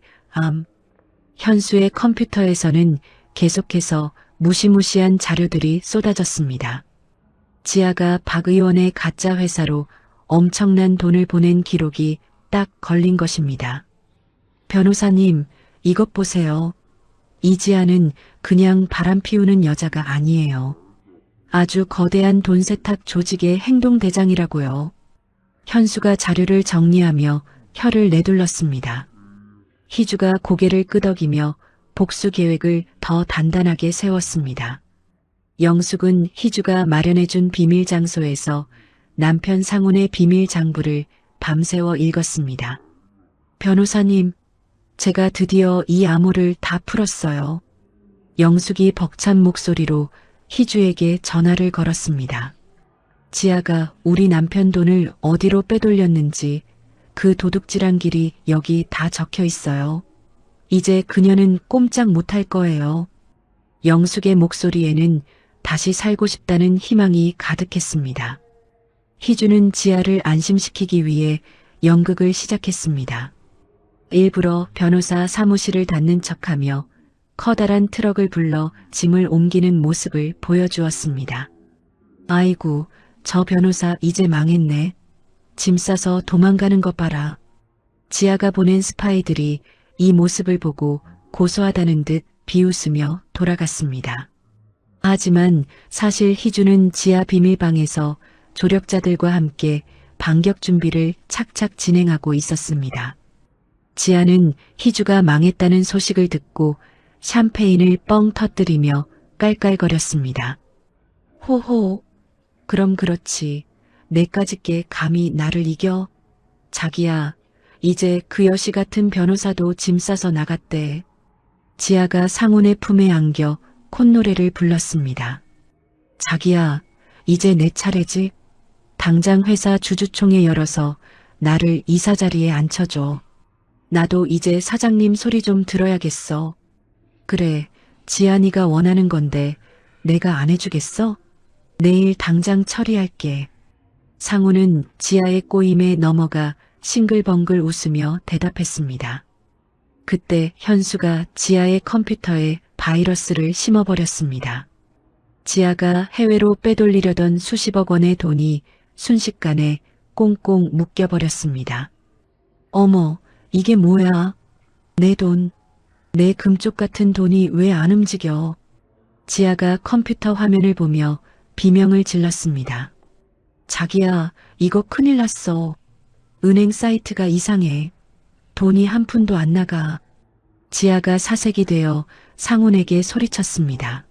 현수의 컴퓨터에서는 계속해서 무시무시한 자료들이 쏟아졌습니다. 지아가 박 의원의 가짜 회사로 엄청난 돈을 보낸 기록이 딱 걸린 것입니다. 변호사님, 이것 보세요. 이지아는 그냥 바람 피우는 여자가 아니에요. 아주 거대한 돈 세탁 조직의 행동대장이라고요. 현수가 자료를 정리하며 혀를 내둘렀습니다. 희주가 고개를 끄덕이며 복수 계획을 더 단단하게 세웠습니다. 영숙은 희주가 마련해준 비밀 장소에서 남편 상훈의 비밀 장부를 밤새워 읽었습니다. 변호사님, 제가 드디어 이 암호를 다 풀었어요. 영숙이 벅찬 목소리로 희주에게 전화를 걸었습니다. 지아가 우리 남편 돈을 어디로 빼돌렸는지 그 도둑질한 길이 여기 다 적혀 있어요. 이제 그녀는 꼼짝 못할 거예요. 영숙의 목소리에는 다시 살고 싶다는 희망이 가득했습니다. 희주는 지아를 안심시키기 위해 연극을 시작했습니다. 일부러 변호사 사무실을 닫는 척하며 커다란 트럭을 불러 짐을 옮기는 모습을 보여주었습니다. 아이고, 저 변호사 이제 망했네. 짐 싸서 도망가는 것 봐라. 지아가 보낸 스파이들이 이 모습을 보고 고소하다는 듯 비웃으며 돌아갔습니다. 하지만 사실 희주는 지하 비밀방에서 조력자들과 함께 반격 준비를 착착 진행하고 있었습니다. 지아는 희주가 망했다는 소식을 듣고 샴페인을 뻥 터뜨리며 깔깔거렸습니다. 호호, 그럼 그렇지. 내까짓 게 감히 나를 이겨? 자기야, 이제 그 여시 같은 변호사도 짐 싸서 나갔대. 지아가 상훈의 품에 안겨 콧노래를 불렀습니다. 자기야, 이제 내 차례지. 당장 회사 주주총회 열어서 나를 이사 자리에 앉혀줘. 나도 이제 사장님 소리 좀 들어야겠어. 그래, 지아니가 원하는 건데 내가 안 해주겠어? 내일 당장 처리할게. 상우는 지아의 꼬임에 넘어가 싱글벙글 웃으며 대답했습니다. 그때 현수가 지아의 컴퓨터에 바이러스를 심어버렸습니다. 지아가 해외로 빼돌리려던 수십억 원의 돈이 순식간에 꽁꽁 묶여버렸습니다. 어머, 이게 뭐야? 내 돈, 내 금쪽 같은 돈이 왜 안 움직여? 지아가 컴퓨터 화면을 보며 비명을 질렀습니다. 자기야, 이거 큰일 났어. 은행 사이트가 이상해. 돈이 한 푼도 안 나가. 지아가 사색이 되어 상훈에게 소리쳤습니다.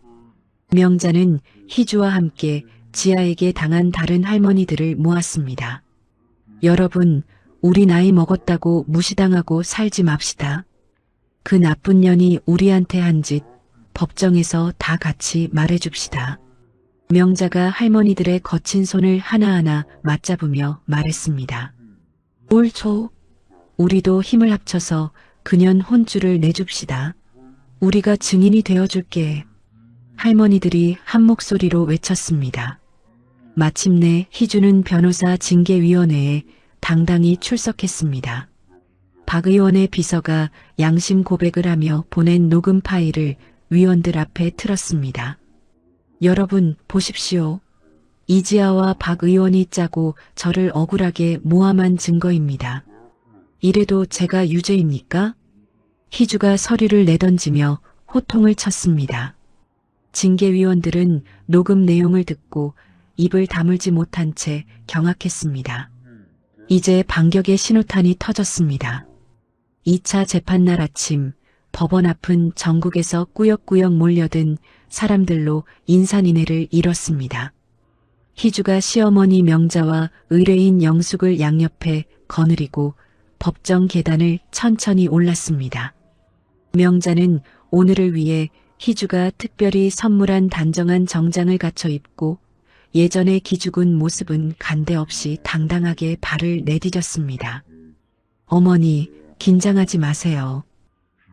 명자는 희주와 함께 지아에게 당한 다른 할머니들을 모았습니다. 여러분, 우리 나이 먹었다고 무시당하고 살지 맙시다. 그 나쁜 년이 우리한테 한 짓 법정에서 다 같이 말해줍시다. 명자가 할머니들의 거친 손을 하나하나 맞잡으며 말했습니다. 옳죠. 우리도 힘을 합쳐서 그년 혼쭐을 내줍시다. 우리가 증인이 되어줄게. 할머니들이 한 목소리로 외쳤습니다. 마침내 희주는 변호사 징계위원회에 당당히 출석했습니다. 박 의원의 비서가 양심 고백을 하며 보낸 녹음 파일을 위원들 앞에 틀었습니다. 여러분 보십시오. 이지아와 박 의원이 짜고 저를 억울하게 모함한 증거입니다. 이래도 제가 유죄입니까? 희주가 서류를 내던지며 호통을 쳤습니다. 징계위원들은 녹음 내용을 듣고 입을 다물지 못한 채 경악했습니다. 이제 반격의 신호탄이 터졌습니다. 2차 재판날 아침 법원 앞은 전국에서 꾸역꾸역 몰려든 사람들로 인산인해를 이뤘습니다. 희주가 시어머니 명자와 의뢰인 영숙을 양옆에 거느리고 법정 계단을 천천히 올랐습니다. 명자는 오늘을 위해 희주가 특별히 선물한 단정한 정장을 갖춰 입고 예전의 기죽은 모습은 간데없이 당당하게 발을 내디뎠습니다. 어머니, 긴장하지 마세요.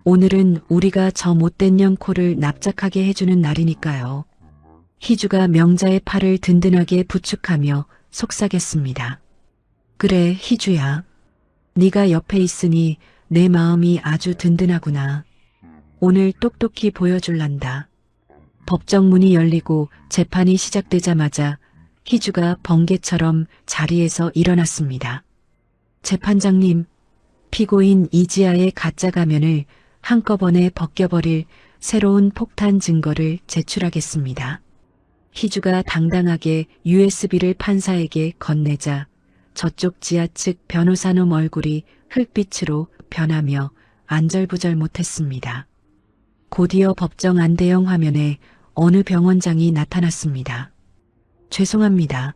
오늘은 우리가 저 못된 년 코를 납작하게 해주는 날이니까요. 희주가 명자의 팔을 든든하게 부축하며 속삭였습니다. 그래, 희주야. 네가 옆에 있으니 내 마음이 아주 든든하구나. 오늘 똑똑히 보여줄란다. 법정 문이 열리고 재판이 시작되자마자 희주가 번개처럼 자리에서 일어났습니다. 재판장님, 피고인 이지아의 가짜 가면을 한꺼번에 벗겨버릴 새로운 폭탄 증거를 제출하겠습니다. 희주가 당당하게 USB를 판사에게 건네자 저쪽 지하 측 변호사놈 얼굴이 흙빛으로 변하며 안절부절 못했습니다. 곧이어 법정 안대형 화면에 어느 병원장이 나타났습니다. 죄송합니다.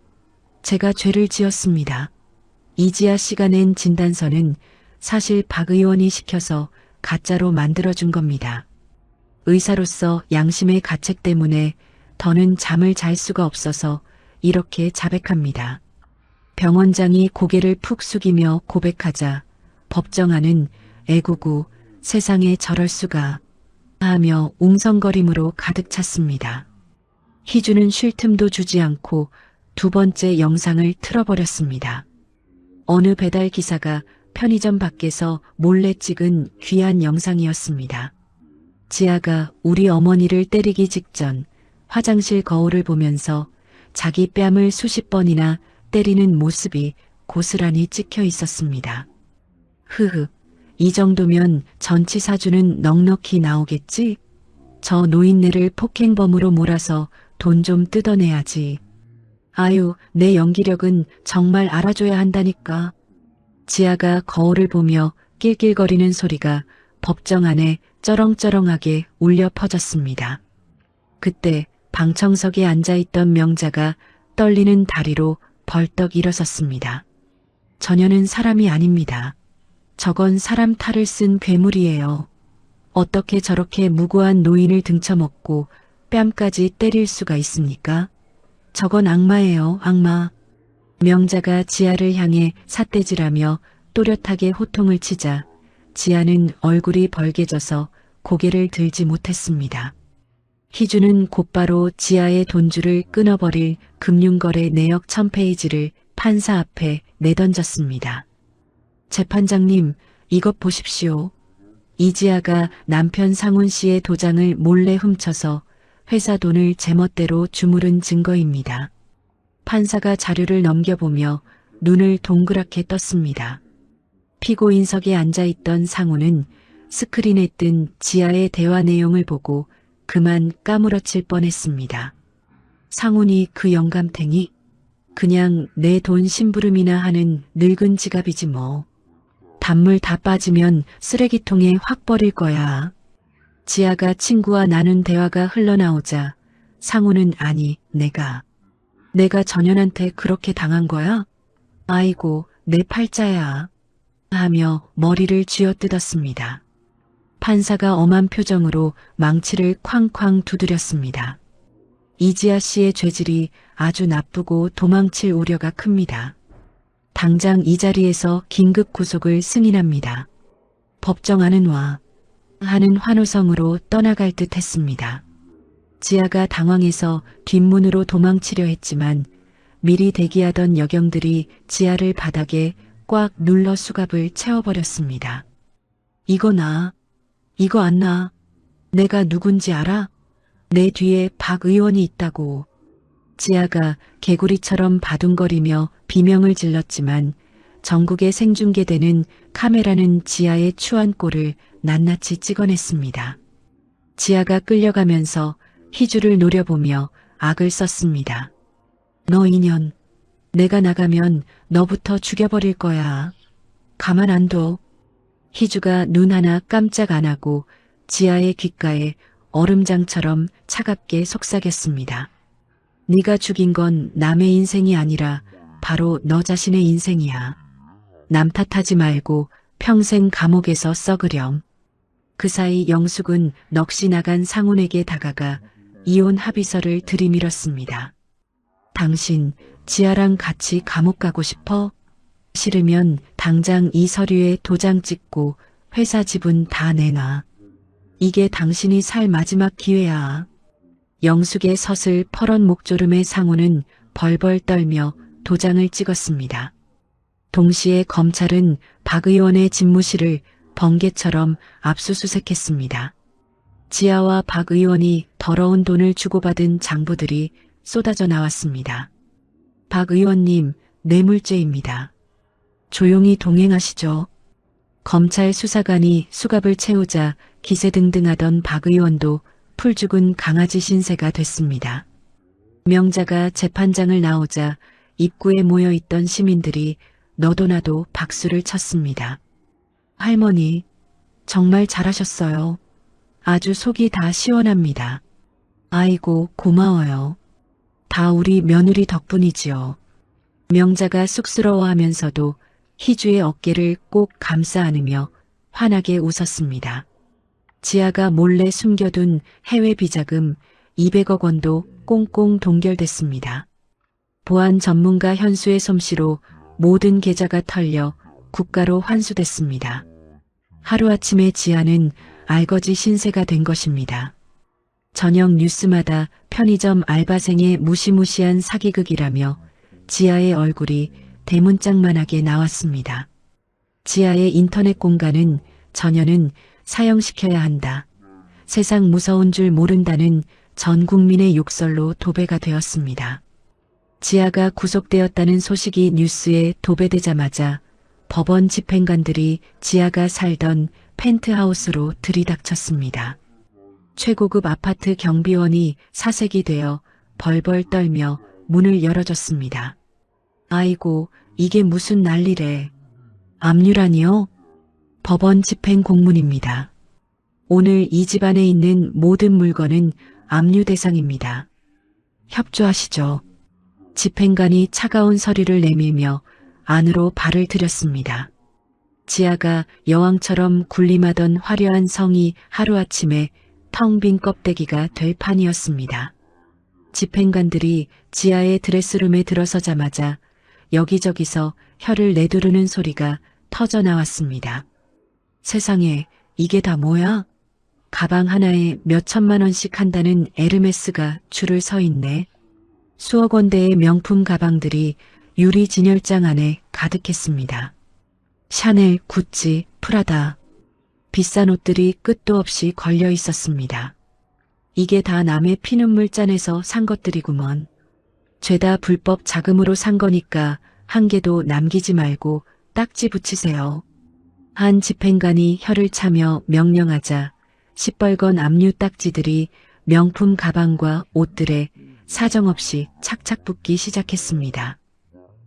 제가 죄를 지었습니다. 이지아 씨가 낸 진단서는 사실 박 의원이 시켜서 가짜로 만들어준 겁니다. 의사로서 양심의 가책 때문에 더는 잠을 잘 수가 없어서 이렇게 자백합니다. 병원장이 고개를 푹 숙이며 고백하자 법정안은 애구구 세상에 저럴 수가 하며 웅성거림으로 가득 찼습니다. 희주는 쉴 틈도 주지 않고 두 번째 영상을 틀어버렸습니다. 어느 배달 기사가 편의점 밖에서 몰래 찍은 귀한 영상이었습니다. 지아가 우리 어머니를 때리기 직전 화장실 거울을 보면서 자기 뺨을 수십 번이나 때리는 모습이 고스란히 찍혀 있었습니다. 흐흐, 이 정도면 전치사주는 넉넉히 나오겠지? 저 노인네를 폭행범으로 몰아서 돈 좀 뜯어내야지. 아유, 내 연기력은 정말 알아줘야 한다니까. 지아가 거울을 보며 낄낄거리는 소리가 법정 안에 쩌렁쩌렁하게 울려 퍼졌습니다. 그때 방청석에 앉아있던 명자가 떨리는 다리로 벌떡 일어섰습니다. 저녀는 사람이 아닙니다. 저건 사람 탈을 쓴 괴물이에요. 어떻게 저렇게 무고한 노인을 등쳐먹고 뺨까지 때릴 수가 있습니까? 저건 악마예요, 악마. 명자가 지아를 향해 삿대질하며 또렷하게 호통을 치자 지아는 얼굴이 벌개져서 고개를 들지 못했습니다. 희주는 곧바로 지아의 돈줄을 끊어버릴 금융거래 내역 1000페이지를 판사 앞에 내던졌습니다. 재판장님, 이것 보십시오. 이지아가 남편 상훈 씨의 도장을 몰래 훔쳐서 회사 돈을 제멋대로 주무른 증거입니다. 판사가 자료를 넘겨보며 눈을 동그랗게 떴습니다. 피고인석에 앉아있던 상훈은 스크린에 뜬 지아의 대화 내용을 보고 그만 까무러칠 뻔했습니다. 상훈이 그 영감탱이? 그냥 내 돈 심부름이나 하는 늙은 지갑이지 뭐. 단물 다 빠지면 쓰레기통에 확 버릴 거야. 지아가 친구와 나눈 대화가 흘러나오자 상훈은 아니, 내가 전현한테 그렇게 당한 거야? 아이고, 내 팔자야. 하며 머리를 쥐어뜯었습니다. 판사가 엄한 표정으로 망치를 쾅쾅 두드렸습니다. 이지아 씨의 죄질이 아주 나쁘고 도망칠 우려가 큽니다. 당장 이 자리에서 긴급 구속을 승인합니다. 법정 안은 와 하는 환호성으로 떠나갈 듯 했습니다. 지아가 당황해서 뒷문으로 도망치려 했지만 미리 대기하던 여경들이 지아를 바닥에 꽉 눌러 수갑을 채워버렸습니다. 이거 안 나. 내가 누군지 알아? 내 뒤에 박 의원이 있다고. 지아가 개구리처럼 바둥거리며 비명을 질렀지만 전국에 생중계되는 카메라는 지아의 추한 꼴을 낱낱이 찍어냈습니다. 지아가 끌려가면서 희주를 노려보며 악을 썼습니다. 너 인연, 내가 나가면 너부터 죽여버릴 거야. 가만 안 둬. 희주가 눈 하나 깜짝 안 하고 지아의 귓가에 얼음장처럼 차갑게 속삭였습니다. 네가 죽인 건 남의 인생이 아니라 바로 너 자신의 인생이야. 남 탓하지 말고 평생 감옥에서 썩으렴. 그 사이 영숙은 넋이 나간 상훈에게 다가가 이혼 합의서를 들이밀었습니다. 당신 지아랑 같이 감옥 가고 싶어? 싫으면 당장 이 서류에 도장 찍고 회사 지분 다 내놔. 이게 당신이 살 마지막 기회야. 영숙의 서슬 퍼런 목조름의 상훈은 벌벌 떨며 도장을 찍었습니다. 동시에 검찰은 박 의원의 집무실을 번개처럼 압수수색했습니다. 지아와 박 의원이 더러운 돈을 주고받은 장부들이 쏟아져 나왔습니다. 박 의원님, 뇌물죄입니다. 조용히 동행하시죠. 검찰 수사관이 수갑을 채우자 기세등등하던 박 의원도 풀죽은 강아지 신세가 됐습니다. 명자가 재판장을 나오자 입구에 모여있던 시민들이 너도 나도 박수를 쳤습니다. 할머니, 정말 잘하셨어요. 아주 속이 다 시원합니다. 아이고, 고마워요. 다 우리 며느리 덕분이지요. 명자가 쑥스러워하면서도 희주의 어깨를 꼭 감싸 안으며 환하게 웃었습니다. 지아가 몰래 숨겨둔 해외 비자금 200억 원도 꽁꽁 동결됐습니다. 보안 전문가 현수의 솜씨로 모든 계좌가 털려 국가로 환수됐습니다. 하루아침에 지아는 알거지 신세가 된 것입니다. 저녁 뉴스마다 편의점 알바생의 무시무시한 사기극이라며 지아의 얼굴이 대문짝만하게 나왔습니다. 지아의 인터넷 공간은 전혀는 사형시켜야 한다. 세상 무서운 줄 모른다는 전 국민의 욕설로 도배가 되었습니다. 지아가 구속되었다는 소식이 뉴스에 도배되자마자 법원 집행관들이 지아가 살던 펜트하우스로 들이닥쳤습니다. 최고급 아파트 경비원이 사색이 되어 벌벌 떨며 문을 열어줬습니다. 아이고, 이게 무슨 난리래. 압류라니요? 법원 집행 공문입니다. 오늘 이 집안에 있는 모든 물건은 압류 대상입니다. 협조하시죠. 집행관이 차가운 서류를 내밀며 안으로 발을 들였습니다. 지아가 여왕처럼 군림하던 화려한 성이 하루아침에 텅 빈 껍데기가 될 판이었습니다. 집행관들이 지아의 드레스룸에 들어서자마자 여기저기서 혀를 내두르는 소리가 터져 나왔습니다. 세상에, 이게 다 뭐야? 가방 하나에 몇 천만 원씩 한다는 에르메스가 줄을 서 있네. 수억 원대의 명품 가방들이 유리 진열장 안에 가득했습니다. 샤넬, 구찌, 프라다. 비싼 옷들이 끝도 없이 걸려 있었습니다. 이게 다 남의 피눈물 짜내서 산 것들이구먼. 죄다 불법 자금으로 산 거니까 한 개도 남기지 말고 딱지 붙이세요. 한 집행관이 혀를 차며 명령하자 시뻘건 압류 딱지들이 명품 가방과 옷들에 사정없이 착착 붙기 시작했습니다.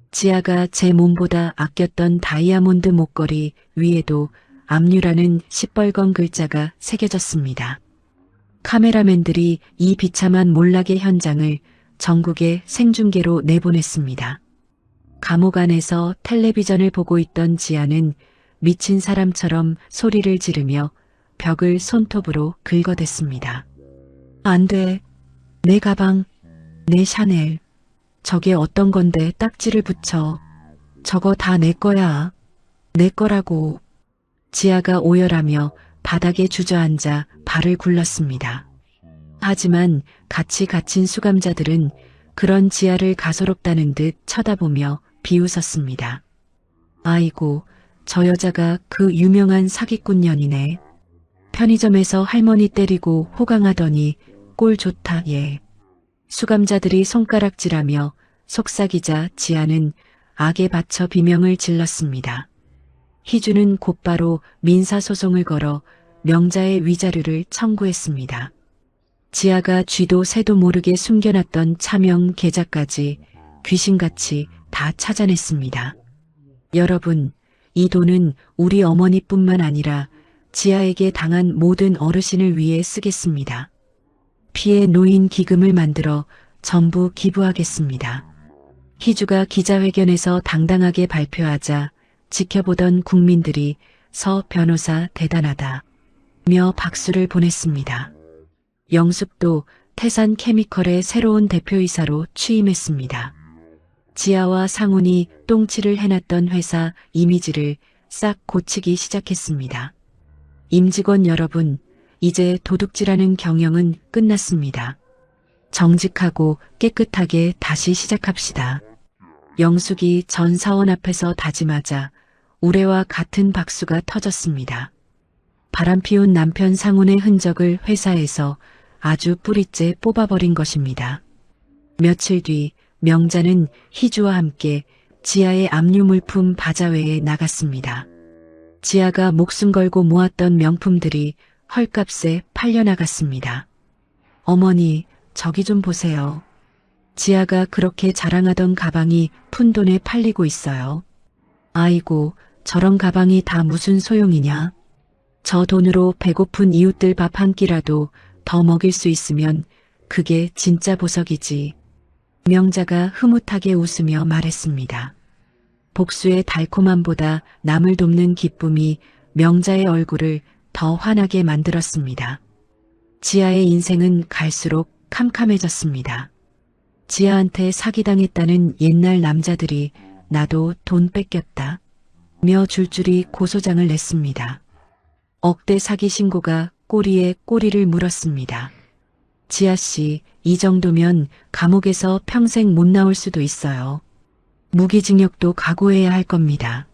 지아가 제 몸보다 아꼈던 다이아몬드 목걸이 위에도 압류라는 시뻘건 글자가 새겨졌습니다. 카메라맨들이 이 비참한 몰락의 현장을 전국에 생중계로 내보냈습니다. 감옥 안에서 텔레비전을 보고 있던 지아는 미친 사람처럼 소리를 지르며 벽을 손톱으로 긁어댔습니다. 안 돼. 내 가방, 내 샤넬. 저게 어떤 건데 딱지를 붙여. 저거 다 내 거야. 내 거라고. 지아가 오열하며 바닥에 주저앉아 발을 굴렀습니다. 하지만 같이 갇힌 수감자들은 그런 지아를 가소롭다는 듯 쳐다보며 비웃었습니다. 아이고, 저 여자가 그 유명한 사기꾼년이네. 편의점에서 할머니 때리고 호강하더니 꼴 좋다 얘. 수감자들이 손가락질하며 속삭이자 지아는 악에 받쳐 비명을 질렀습니다. 희주는 곧바로 민사소송을 걸어 명자의 위자료를 청구했습니다. 지아가 쥐도 새도 모르게 숨겨놨던 차명 계좌까지 귀신같이 다 찾아냈습니다. 여러분, 이 돈은 우리 어머니뿐만 아니라 지아에게 당한 모든 어르신을 위해 쓰겠습니다. 피해 노인 기금을 만들어 전부 기부하겠습니다. 희주가 기자회견에서 당당하게 발표하자 지켜보던 국민들이 서 변호사 대단하다 며 박수를 보냈습니다. 영숙도 태산 케미컬의 새로운 대표이사로 취임했습니다. 지아와 상훈이 똥칠을 해놨던 회사 이미지를 싹 고치기 시작했습니다. 임직원 여러분, 이제 도둑질하는 경영은 끝났습니다. 정직하고 깨끗하게 다시 시작합시다. 영숙이 전 사원 앞에서 다짐하자 우레와 같은 박수가 터졌습니다. 바람피운 남편 상훈의 흔적을 회사에서 아주 뿌리째 뽑아버린 것입니다. 며칠 뒤 명자는 희주와 함께 지아의 압류 물품 바자회에 나갔습니다. 지아가 목숨 걸고 모았던 명품들이 헐값에 팔려나갔습니다. 어머니, 저기 좀 보세요. 지아가 그렇게 자랑하던 가방이 푼돈에 팔리고 있어요. 아이고, 저런 가방이 다 무슨 소용이냐. 저 돈으로 배고픈 이웃들 밥 한 끼라도 더 먹일 수 있으면 그게 진짜 보석이지. 명자가 흐뭇하게 웃으며 말했습니다. 복수의 달콤함보다 남을 돕는 기쁨이 명자의 얼굴을 더 환하게 만들었습니다. 지아의 인생은 갈수록 캄캄해졌습니다. 지아한테 사기당했다는 옛날 남자들이 나도 돈 뺏겼다 며 줄줄이 고소장을 냈습니다. 억대 사기 신고가 꼬리에 꼬리를 물었습니다. 지아씨, 이 정도면 감옥에서 평생 못 나올 수도 있어요. 무기징역도 각오해야 할 겁니다.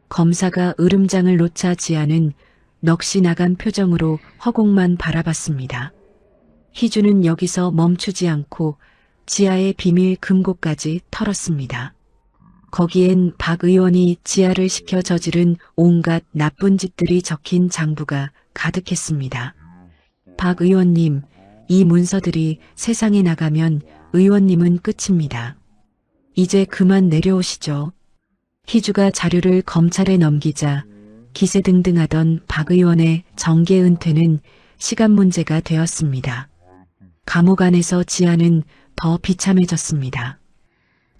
검사가 으름장을 놓자 지아는 넋이 나간 표정으로 허공만 바라봤습니다. 희주는 여기서 멈추지 않고 지아의 비밀 금고까지 털었습니다. 거기엔 박 의원이 지아를 시켜 저지른 온갖 나쁜 짓들이 적힌 장부가 가득했습니다. 박 의원님, 이 문서들이 세상에 나가면 의원님은 끝입니다. 이제 그만 내려오시죠. 희주가 자료를 검찰에 넘기자 기세등등하던 박 의원의 정계 은퇴는 시간 문제가 되었습니다. 감옥 안에서 지아는 더 비참해졌습니다.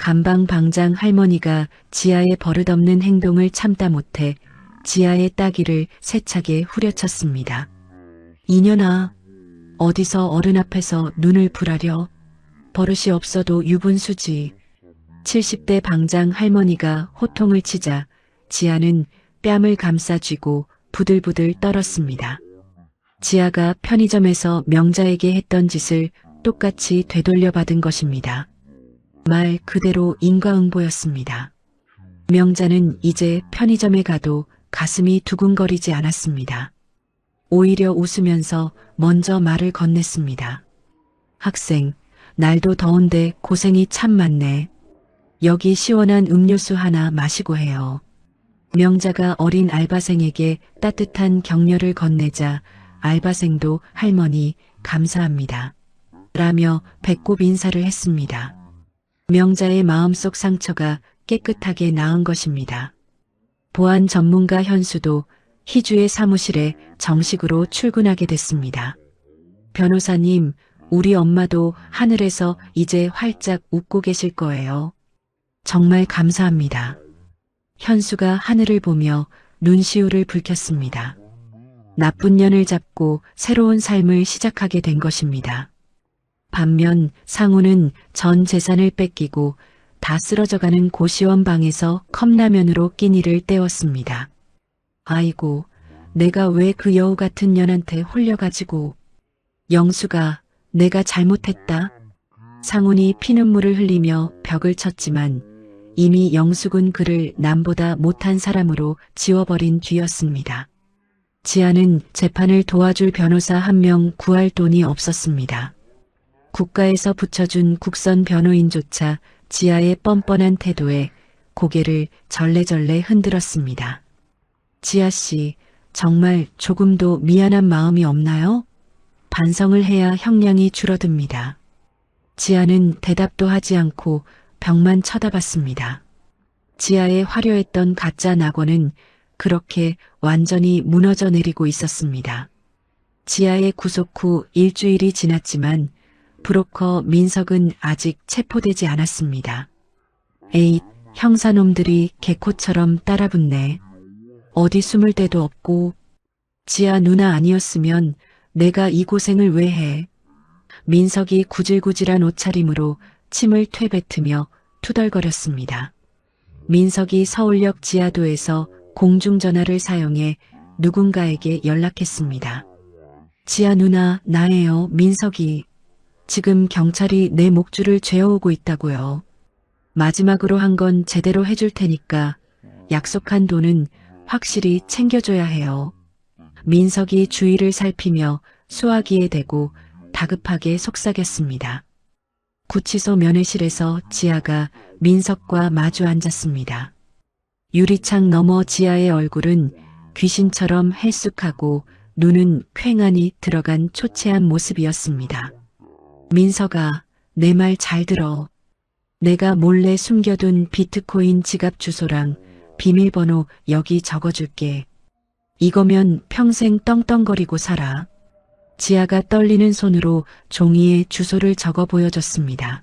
감방 방장 할머니가 지아의 버릇없는 행동을 참다 못해 지아의 따귀를 세차게 후려쳤습니다. 이년아, 어디서 어른 앞에서 눈을 부라려. 버릇이 없어도 유분수지. 70대 방장 할머니가 호통을 치자 지아는 뺨을 감싸 쥐고 부들부들 떨었습니다. 지아가 편의점에서 명자에게 했던 짓을 똑같이 되돌려받은 것입니다. 말 그대로 인과응보였습니다. 명자는 이제 편의점에 가도 가슴이 두근거리지 않았습니다. 오히려 웃으면서 먼저 말을 건넸습니다. 학생, 날도 더운데 고생이 참 많네. 여기 시원한 음료수 하나 마시고 해요. 명자가 어린 알바생에게 따뜻한 격려를 건네자 알바생도 할머니 감사합니다. 라며 배꼽 인사를 했습니다. 명자의 마음속 상처가 깨끗하게 나은 것입니다. 보안 전문가 현수도 희주의 사무실에 정식으로 출근하게 됐습니다. 변호사님, 우리 엄마도 하늘에서 이제 활짝 웃고 계실 거예요. 정말 감사합니다. 현수가 하늘을 보며 눈시울을 붉혔습니다. 나쁜 년을 잡고 새로운 삶을 시작하게 된 것입니다. 반면 상우는 전 재산을 뺏기고 다 쓰러져가는 고시원 방에서 컵라면으로 끼니를 때웠습니다. 아이고, 내가 왜 그 여우 같은 년한테 홀려가지고. 영수가, 내가 잘못했다. 상훈이 피눈물을 흘리며 벽을 쳤지만 이미 영숙은 그를 남보다 못한 사람으로 지워버린 뒤였습니다. 지아는 재판을 도와줄 변호사 한 명 구할 돈이 없었습니다. 국가에서 붙여준 국선 변호인조차 지아의 뻔뻔한 태도에 고개를 절레절레 흔들었습니다. 지아 씨, 정말 조금도 미안한 마음이 없나요? 반성을 해야 형량이 줄어듭니다. 지아는 대답도 하지 않고 벽만 쳐다봤습니다. 지아의 화려했던 가짜 낙원은 그렇게 완전히 무너져 내리고 있었습니다. 지아의 구속 후 일주일이 지났지만 브로커 민석은 아직 체포되지 않았습니다. 에잇, 형사놈들이 개코처럼 따라붙네. 어디 숨을 데도 없고. 지아 누나 아니었으면 내가 이 고생을 왜 해. 민석이 구질구질한 옷차림으로 침을 퇴뱉으며 투덜거렸습니다. 민석이 서울역 지하도에서 공중전화를 사용해 누군가에게 연락했습니다. 지아 누나, 나예요, 민석이. 지금 경찰이 내 목줄을 죄어오고 있다고요. 마지막으로 한 건 제대로 해줄 테니까 약속한 돈은 확실히 챙겨줘야 해요. 민석이 주위를 살피며 수화기에 대고 다급하게 속삭였습니다. 구치소 면회실에서 지아가 민석과 마주 앉았습니다. 유리창 너머 지아의 얼굴은 귀신처럼 헬쑥하고 눈은 퀭하니 들어간 초췌한 모습이었습니다. 민석아, 내 말 잘 들어. 내가 몰래 숨겨둔 비트코인 지갑 주소랑 비밀번호 여기 적어줄게. 이거면 평생 떵떵거리고 살아. 지아가 떨리는 손으로 종이에 주소를 적어 보여줬습니다.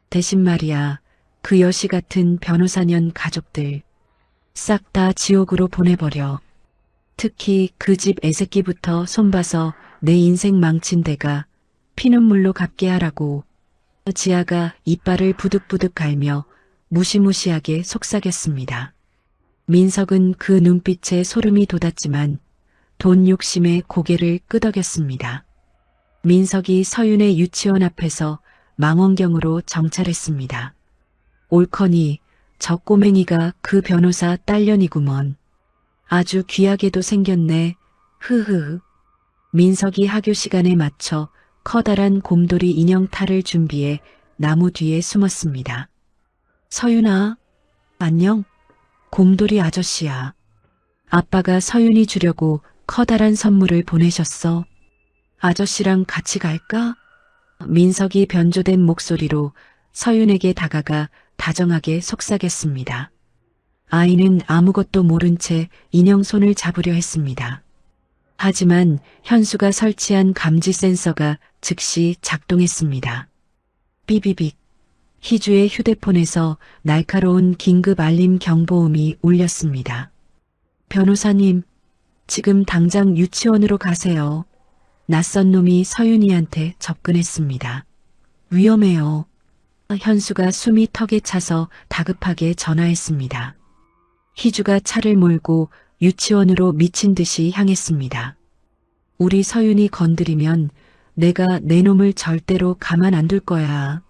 대신 말이야, 그 여시 같은 변호사년 가족들 싹 다 지옥으로 보내버려. 특히 그 집 애새끼부터 손봐서 내 인생 망친 데가 피눈물로 갚게 하라고. 지아가 이빨을 부득부득 갈며 무시무시하게 속삭였습니다. 민석은 그 눈빛에 소름이 돋았지만 돈 욕심에 고개를 끄덕였습니다. 민석이 서윤의 유치원 앞에서 망원경으로 정찰했습니다. 옳거니 저 꼬맹이가 그 변호사 딸년이구먼. 아주 귀하게도 생겼네. 흐흐. 민석이 하교 시간에 맞춰 커다란 곰돌이 인형 탈을 준비해 나무 뒤에 숨었습니다. 서윤아, 안녕. 곰돌이 아저씨야. 아빠가 서윤이 주려고 커다란 선물을 보내셨어. 아저씨랑 같이 갈까? 민석이 변조된 목소리로 서윤에게 다가가 다정하게 속삭였습니다. 아이는 아무것도 모른 채 인형 손을 잡으려 했습니다. 하지만 현수가 설치한 감지 센서가 즉시 작동했습니다. 삐비빅. 희주의 휴대폰에서 날카로운 긴급 알림 경보음이 울렸습니다. 변호사님, 지금 당장 유치원으로 가세요. 낯선 놈이 서윤이한테 접근했습니다. 위험해요. 현수가 숨이 턱에 차서 다급하게 전화했습니다. 희주가 차를 몰고 유치원으로 미친 듯이 향했습니다. 우리 서윤이 건드리면 내가 내 놈을 절대로 가만 안 둘 거야.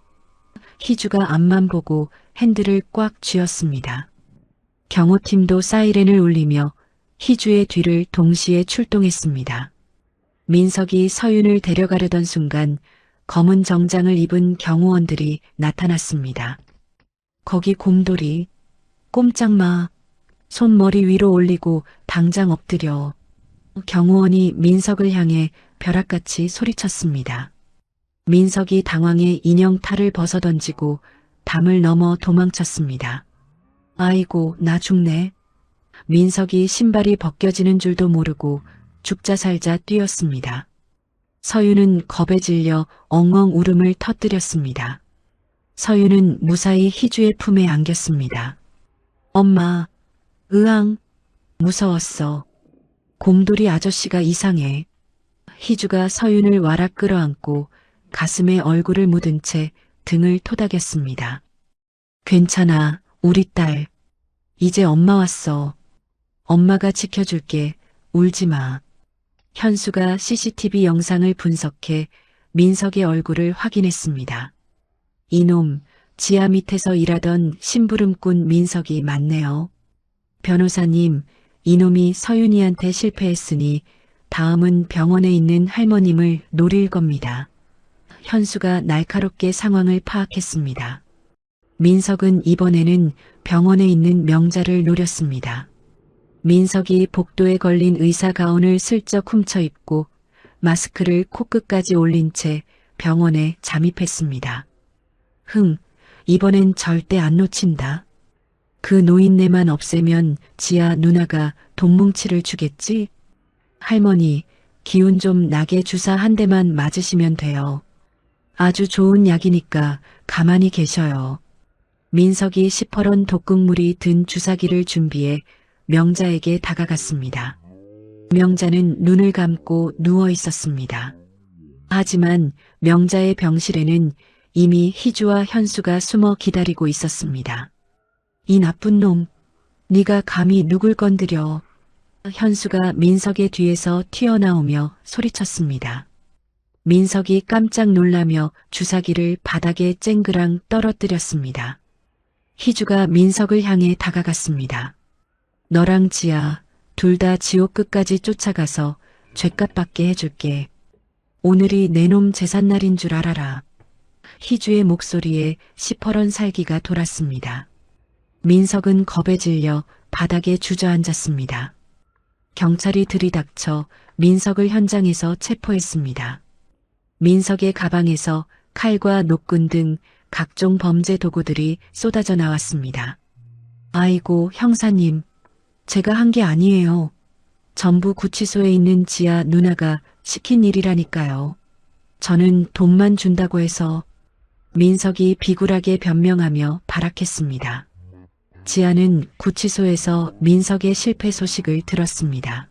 희주가 앞만 보고 핸들을 꽉 쥐었습니다. 경호팀도 사이렌을 울리며 희주의 뒤를 동시에 출동했습니다. 민석이 서윤을 데려가려던 순간 검은 정장을 입은 경호원들이 나타났습니다. 거기 곰돌이, 꼼짝 마. 손머리 위로 올리고 당장 엎드려. 경호원이 민석을 향해 벼락같이 소리쳤습니다. 민석이 당황해 인형 탈을 벗어던지고 담을 넘어 도망쳤습니다. 아이고, 나 죽네. 민석이 신발이 벗겨지는 줄도 모르고 죽자 살자 뛰었습니다. 서윤은 겁에 질려 엉엉 울음을 터뜨렸습니다. 서윤은 무사히 희주의 품에 안겼습니다. 엄마, 으앙, 무서웠어. 곰돌이 아저씨가 이상해. 희주가 서윤을 와락 끌어안고 가슴에 얼굴을 묻은 채 등을 토닥였습니다. 괜찮아, 우리 딸. 이제 엄마 왔어. 엄마가 지켜줄게. 울지 마. 현수가 CCTV 영상을 분석해 민석의 얼굴을 확인했습니다. 이놈, 지하 밑에서 일하던 심부름꾼 민석이 맞네요. 변호사님, 이놈이 서윤이한테 실패했으니 다음은 병원에 있는 할머님을 노릴 겁니다. 현수가 날카롭게 상황을 파악했습니다. 민석은 이번에는 병원에 있는 명자를 노렸습니다. 민석이 복도에 걸린 의사 가운을 슬쩍 훔쳐 입고 마스크를 코끝까지 올린 채 병원에 잠입했습니다. 이번엔 절대 안 놓친다. 그 노인네만 없애면 지아 누나가 돈뭉치를 주겠지? 할머니, 기운 좀 나게 주사 한 대만 맞으시면 돼요. 아주 좋은 약이니까 가만히 계셔요. 민석이 시퍼런 독극물이 든 주사기를 준비해 명자에게 다가갔습니다. 명자는 눈을 감고 누워 있었습니다. 하지만 명자의 병실에는 이미 희주와 현수가 숨어 기다리고 있었습니다. 이 나쁜 놈, 네가 감히 누굴 건드려. 현수가 민석의 뒤에서 튀어나오며 소리쳤습니다. 민석이 깜짝 놀라며 주사기를 바닥에 쨍그랑 떨어뜨렸습니다. 희주가 민석을 향해 다가갔습니다. 너랑 지아, 둘 다 지옥 끝까지 쫓아가서 죗값 받게 해줄게. 오늘이 내 놈 제삿날인 줄 알아라. 희주의 목소리에 시퍼런 살기가 돌았습니다. 민석은 겁에 질려 바닥에 주저앉았습니다. 경찰이 들이닥쳐 민석을 현장에서 체포했습니다. 민석의 가방에서 칼과 노끈 등 각종 범죄 도구들이 쏟아져 나왔습니다. 아이고, 형사님, 제가 한 게 아니에요. 전부 구치소에 있는 지아 누나가 시킨 일이라니까요. 저는 돈만 준다고 해서. 민석이 비굴하게 변명하며 발악했습니다. 지아는 구치소에서 민석의 실패 소식을 들었습니다.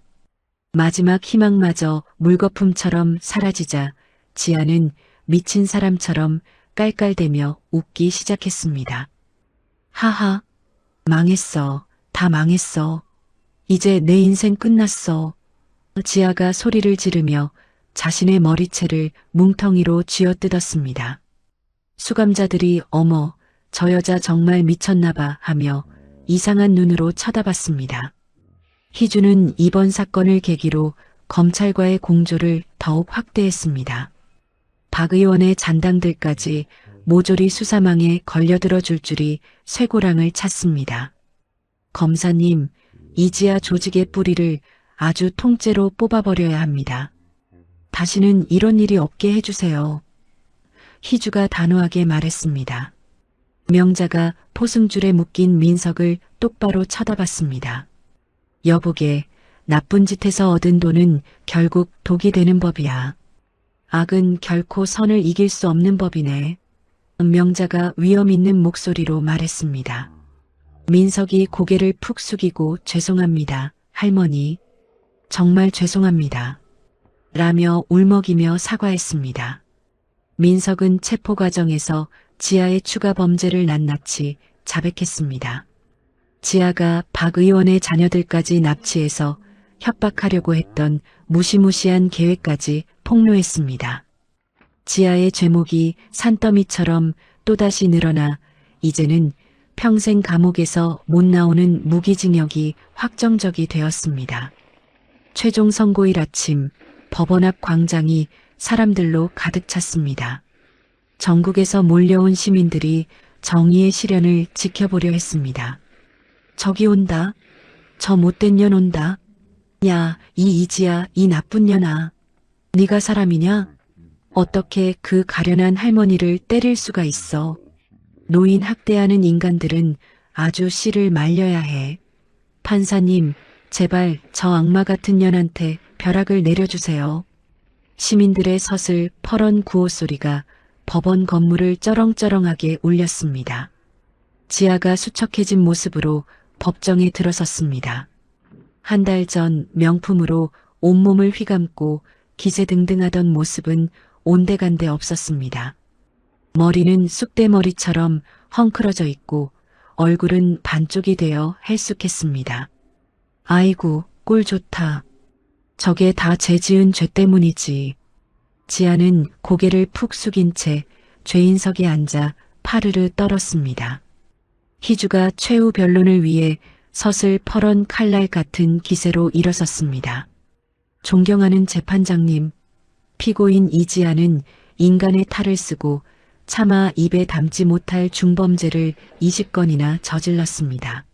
마지막 희망마저 물거품처럼 사라지자 지아는 미친 사람처럼 깔깔대며 웃기 시작했습니다. 하하, 망했어. 다 망했어. 이제 내 인생 끝났어. 지아가 소리를 지르며 자신의 머리채를 뭉텅이로 쥐어뜯었습니다. 수감자들이 어머, 저 여자 정말 미쳤나봐 하며 이상한 눈으로 쳐다봤습니다. 희주는 이번 사건을 계기로 검찰과의 공조를 더욱 확대했습니다. 박 의원의 잔당들까지 모조리 수사망에 걸려들어 줄 줄이 쇠고랑을 찼습니다. 검사님, 이지아 조직의 뿌리를 아주 통째로 뽑아버려야 합니다. 다시는 이런 일이 없게 해주세요. 희주가 단호하게 말했습니다. 명자가 포승줄에 묶인 민석을 똑바로 쳐다봤습니다. 여보게, 나쁜 짓해서 얻은 돈은 결국 독이 되는 법이야. 악은 결코 선을 이길 수 없는 법이네. 명자가 위험 있는 목소리로 말했습니다. 민석이 고개를 푹 숙이고 죄송합니다, 할머니. 정말 죄송합니다. 라며 울먹이며 사과했습니다. 민석은 체포 과정에서 지아의 추가 범죄를 낱낱이 자백했습니다. 지아가 박 의원의 자녀들까지 납치해서 협박하려고 했던 무시무시한 계획까지 폭로했습니다. 지아의 죄목이 산더미처럼 또다시 늘어나 이제는 평생 감옥에서 못 나오는 무기징역이 확정적이 되었습니다. 최종 선고일 아침 법원 앞 광장이 사람들로 가득 찼습니다. 전국에서 몰려온 시민들이 정의의 실현을 지켜보려 했습니다. 저기 온다. 저 못된 년 온다. 야, 이 이지야, 이 나쁜 년아. 네가 사람이냐? 어떻게 그 가련한 할머니를 때릴 수가 있어. 노인 학대하는 인간들은 아주 씨를 말려야 해. 판사님, 제발 저 악마 같은 년한테 벼락을 내려주세요. 시민들의 서슬 퍼런 구호 소리가 법원 건물을 쩌렁쩌렁하게 울렸습니다. 지아가 수척해진 모습으로 법정에 들어섰습니다. 한 달 전 명품으로 온몸을 휘감고 기세등등하던 모습은 온데간데 없었습니다. 머리는 쑥대머리처럼 헝클어져 있고 얼굴은 반쪽이 되어 헬쑥했습니다. 아이고, 꼴 좋다. 저게 다 죄 지은 죄 때문이지. 지아는 고개를 푹 숙인 채 죄인석에 앉아 파르르 떨었습니다. 희주가 최후 변론을 위해 서슬 퍼런 칼날 같은 기세로 일어섰습니다. 존경하는 재판장님, 피고인 이지아는 인간의 탈을 쓰고 차마 입에 담지 못할 중범죄를 20건이나 저질렀습니다.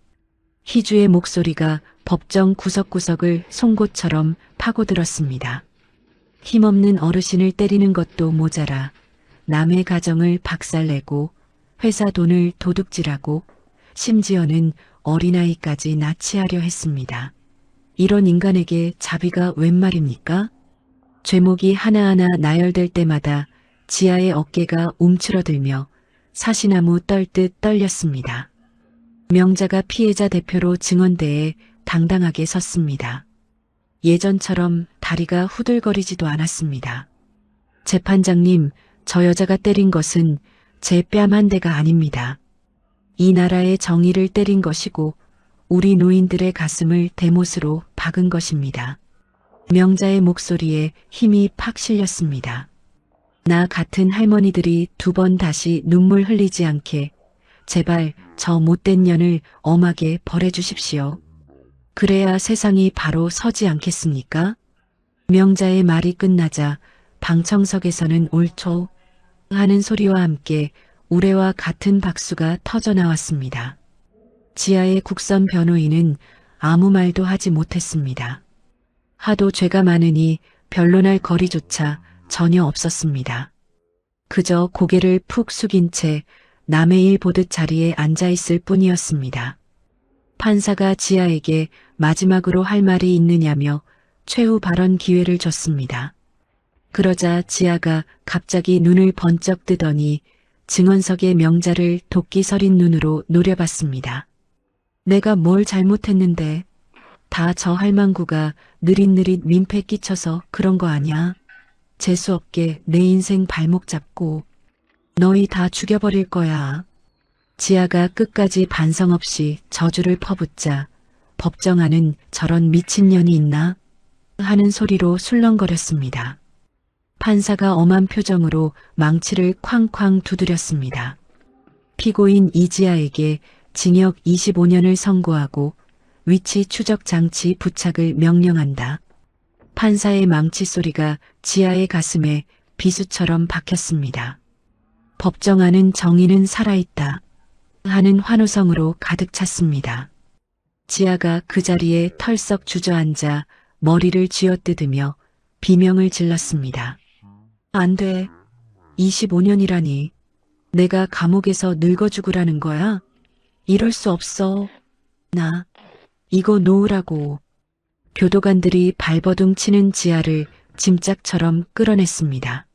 희주의 목소리가 법정 구석구석을 송곳처럼 파고들었습니다. 힘없는 어르신을 때리는 것도 모자라 남의 가정을 박살내고 회사 돈을 도둑질하고 심지어는 어린아이까지 납치하려 했습니다. 이런 인간에게 자비가 웬 말입니까? 죄목이 하나하나 나열될 때마다 지아의 어깨가 움츠러들며 사시나무 떨듯 떨렸습니다. 명자가 피해자 대표로 증언대에 당당하게 섰습니다. 예전처럼 다리가 후들거리지도 않았습니다. 재판장님, 저 여자가 때린 것은 제 뺨 한 대가 아닙니다. 이 나라의 정의를 때린 것이고 우리 노인들의 가슴을 대못으로 박은 것입니다. 명자의 목소리에 힘이 팍 실렸습니다. 나 같은 할머니들이 두 번 다시 눈물 흘리지 않게 제발 저 못된 년을 엄하게 벌해주십시오. 그래야 세상이 바로 서지 않겠습니까? 명자의 말이 끝나자 방청석에서는 옳죠 하는 소리와 함께 우레와 같은 박수가 터져나왔습니다. 지아의 국선 변호인은 아무 말도 하지 못했습니다. 하도 죄가 많으니 변론할 거리조차 전혀 없었습니다. 그저 고개를 푹 숙인 채 남의 일 보듯 자리에 앉아있을 뿐이었습니다. 판사가 지아에게 마지막으로 할 말이 있느냐며 최후 발언 기회를 줬습니다. 그러자 지아가 갑자기 눈을 번쩍 뜨더니 증언석의 명자를 도끼 서린 눈으로 노려봤습니다. 내가 뭘 잘못했는데 다 저 할망구가 느릿느릿 민폐 끼쳐서 그런 거 아냐? 재수없게 내 인생 발목 잡고 너희 다 죽여버릴 거야. 지아가 끝까지 반성 없이 저주를 퍼붓자 법정 안은 저런 미친년이 있나? 하는 소리로 술렁거렸습니다. 판사가 엄한 표정으로 망치를 쾅쾅 두드렸습니다. 피고인 이지아에게 징역 25년을 선고하고 위치 추적 장치 부착을 명령한다. 판사의 망치 소리가 지아의 가슴에 비수처럼 박혔습니다. 법정 안은 정의는 살아있다 하는 환호성으로 가득 찼습니다. 지아가 그 자리에 털썩 주저앉아 머리를 쥐어뜯으며 비명을 질렀습니다. 안 돼. 25년이라니. 내가 감옥에서 늙어 죽으라는 거야? 이럴 수 없어. 나 이거 놓으라고. 교도관들이 발버둥 치는 지아를 짐짝처럼 끌어냈습니다.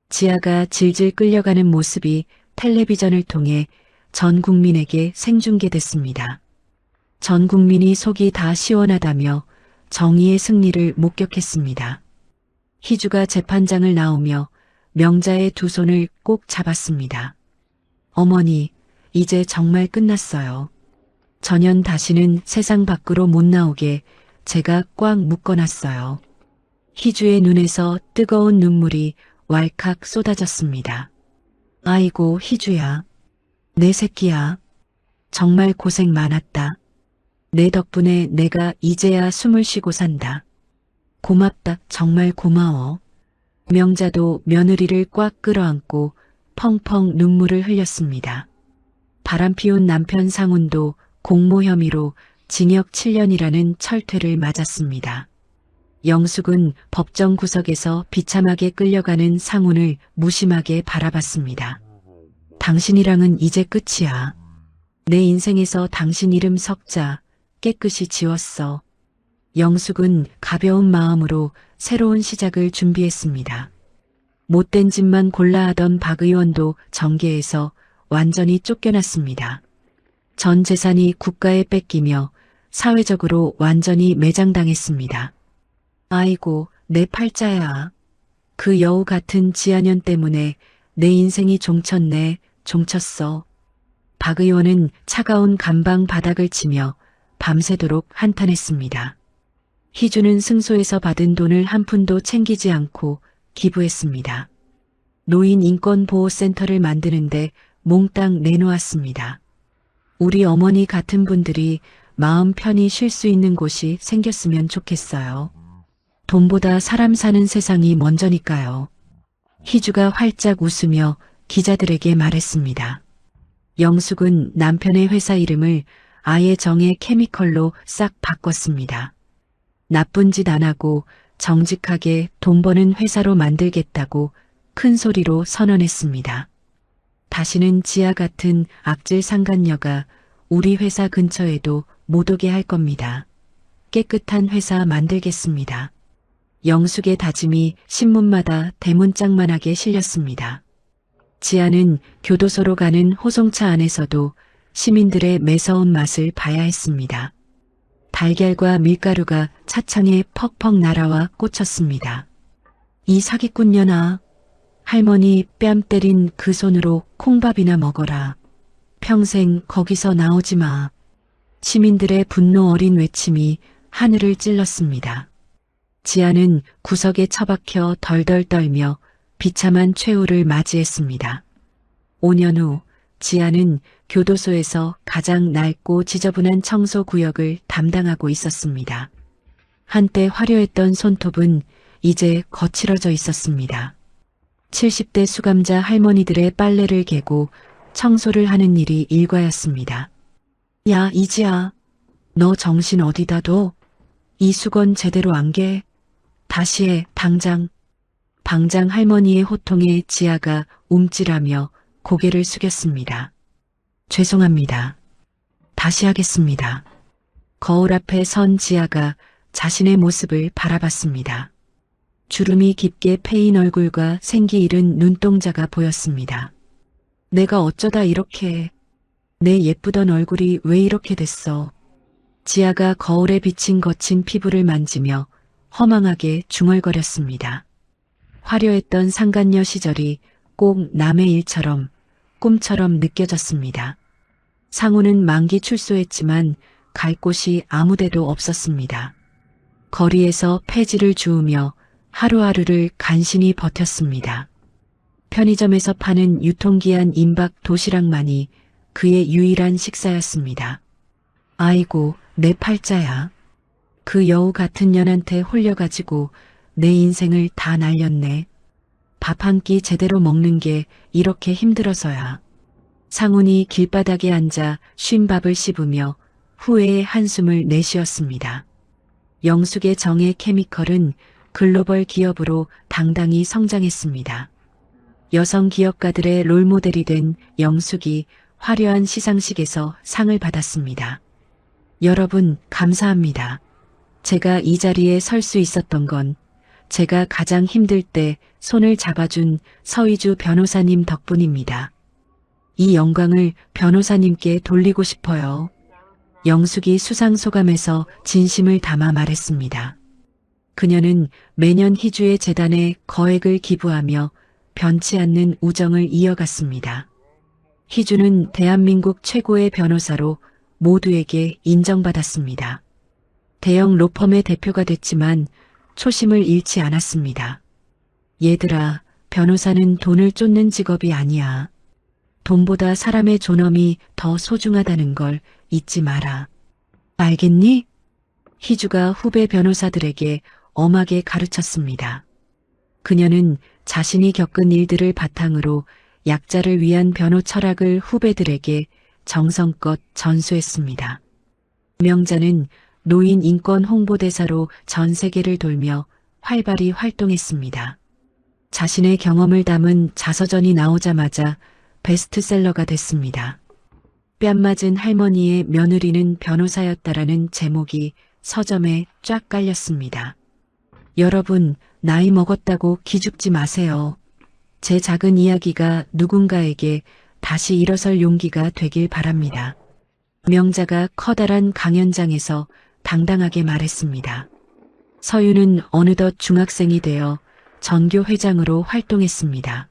지아가 질질 끌려가는 모습이 텔레비전을 통해 전 국민에게 생중계됐습니다. 전 국민이 속이 다 시원하다며 정의의 승리를 목격했습니다. 희주가 재판장을 나오며 명자의 두 손을 꼭 잡았습니다. 어머니, 이제 정말 끝났어요. 전현 다시는 세상 밖으로 못 나오게 제가 꽉 묶어놨어요. 희주의 눈에서 뜨거운 눈물이 왈칵 쏟아졌습니다. 아이고, 희주야. 내 새끼야. 정말 고생 많았다. 내 덕분에 내가 이제야 숨을 쉬고 산다. 고맙다, 정말 고마워. 명자도 며느리를 꽉 끌어안고 펑펑 눈물을 흘렸습니다. 바람피운 남편 상훈도 공모 혐의로 징역 7년이라는 철퇴를 맞았습니다. 영숙은 법정 구석에서 비참하게 끌려가는 상훈을 무심하게 바라봤습니다. 당신이랑은 이제 끝이야. 내 인생에서 당신 이름 석자 깨끗이 지웠어. 영숙은 가벼운 마음으로 새로운 시작을 준비했습니다. 못된 짓만 골라 하던 박 의원도 정계에서 완전히 쫓겨났습니다. 전 재산이 국가에 뺏기며 사회적으로 완전히 매장당했습니다. 아이고, 내 팔자야. 그 여우 같은 지아년 때문에 내 인생이 종쳤네, 종쳤어. 박 의원은 차가운 감방 바닥을 치며 밤새도록 한탄했습니다. 희주는 승소에서 받은 돈을 한 푼도 챙기지 않고 기부했습니다. 노인 인권보호센터를 만드는데 몽땅 내놓았습니다. 우리 어머니 같은 분들이 마음 편히 쉴 수 있는 곳이 생겼으면 좋겠어요. 돈보다 사람 사는 세상이 먼저니까요. 희주가 활짝 웃으며 기자들에게 말했습니다. 영숙은 남편의 회사 이름을 아예 정의 케미컬로 싹 바꿨습니다. 나쁜 짓 안 하고 정직하게 돈 버는 회사로 만들겠다고 큰 소리로 선언했습니다. 다시는 지아 같은 악질 상간녀가 우리 회사 근처에도 못 오게 할 겁니다. 깨끗한 회사 만들겠습니다. 영숙의 다짐이 신문마다 대문짝만하게 실렸습니다. 지아는 교도소로 가는 호송차 안에서도 시민들의 매서운 맛을 봐야 했습니다. 달걀과 밀가루가 차창에 퍽퍽 날아와 꽂혔습니다. 이 사기꾼년아, 할머니 뺨 때린 그 손으로 콩밥이나 먹어라. 평생 거기서 나오지 마. 시민들의 분노 어린 외침이 하늘을 찔렀습니다. 지아는 구석에 처박혀 덜덜 떨며 비참한 최후를 맞이했습니다. 5년 후 지아는 교도소에서 가장 낡고 지저분한 청소 구역을 담당하고 있었습니다. 한때 화려했던 손톱은 이제 거칠어져 있었습니다. 70대 수감자 할머니들의 빨래를 개고 청소를 하는 일이 일과였습니다. 야, 이지야, 너 정신 어디다 둬? 이 수건 제대로 안 개? 다시 해, 당장. 방장 할머니의 호통에 지아가 움찔하며 고개를 숙였습니다. 죄송합니다. 다시 하겠습니다. 거울 앞에 선 지아가 자신의 모습을 바라봤습니다. 주름이 깊게 패인 얼굴과 생기 잃은 눈동자가 보였습니다. 내가 어쩌다 이렇게, 내 예쁘던 얼굴이 왜 이렇게 됐어? 지아가 거울에 비친 거친 피부를 만지며 허망하게 중얼거렸습니다. 화려했던 상간녀 시절이 꼭 남의 일처럼, 꿈처럼 느껴졌습니다. 상우는 만기 출소했지만 갈 곳이 아무데도 없었습니다. 거리에서 폐지를 주우며 하루하루를 간신히 버텼습니다. 편의점에서 파는 유통기한 임박 도시락만이 그의 유일한 식사였습니다. 아이고, 내 팔자야. 그 여우 같은 년한테 홀려가지고 내 인생을 다 날렸네. 밥 한 끼 제대로 먹는 게 이렇게 힘들어서야. 상훈이 길바닥에 앉아 쉰 밥을 씹으며 후회의 한숨을 내쉬었습니다. 영숙의 정의 케미컬은 글로벌 기업으로 당당히 성장했습니다. 여성 기업가들의 롤모델이 된 영숙이 화려한 시상식에서 상을 받았습니다. 여러분, 감사합니다. 제가 이 자리에 설 수 있었던 건 제가 가장 힘들 때 손을 잡아준 서희주 변호사님 덕분입니다. 이 영광을 변호사님께 돌리고 싶어요. 영숙이 수상소감에서 진심을 담아 말했습니다. 그녀는 매년 희주의 재단에 거액을 기부하며 변치 않는 우정을 이어갔습니다. 희주는 대한민국 최고의 변호사로 모두에게 인정받았습니다. 대형 로펌의 대표가 됐지만 초심을 잃지 않았습니다. 얘들아, 변호사는 돈을 쫓는 직업이 아니야. 돈보다 사람의 존엄이 더 소중하다는 걸 잊지 마라. 알겠니? 희주가 후배 변호사들에게 엄하게 가르쳤습니다. 그녀는 자신이 겪은 일들을 바탕으로 약자를 위한 변호 철학을 후배들에게 정성껏 전수했습니다. 명자는 노인 인권 홍보대사로 전 세계를 돌며 활발히 활동했습니다. 자신의 경험을 담은 자서전이 나오자마자 베스트셀러가 됐습니다. 뺨 맞은 할머니의 며느리는 변호사였다라는 제목이 서점에 쫙 깔렸습니다. 여러분, 나이 먹었다고 기죽지 마세요. 제 작은 이야기가 누군가에게 다시 일어설 용기가 되길 바랍니다. 명자가 커다란 강연장에서 당당하게 말했습니다. 서윤은 어느덧 중학생이 되어 전교 회장으로 활동했습니다.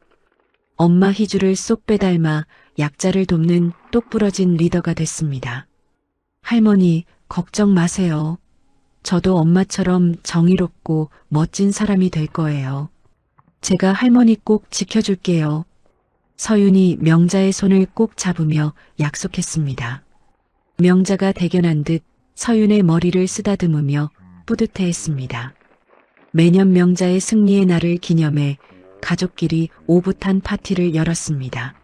엄마 희주를 쏙 빼닮아 약자를 돕는 똑부러진 리더가 됐습니다. 할머니, 걱정 마세요. 저도 엄마처럼 정의롭고 멋진 사람이 될 거예요. 제가 할머니 꼭 지켜줄게요. 서윤이 명자의 손을 꼭 잡으며 약속했습니다. 명자가 대견한 듯 서윤의 머리를 쓰다듬으며 뿌듯해했습니다. 매년 명자의 승리의 날을 기념해 가족끼리 오붓한 파티를 열었습니다.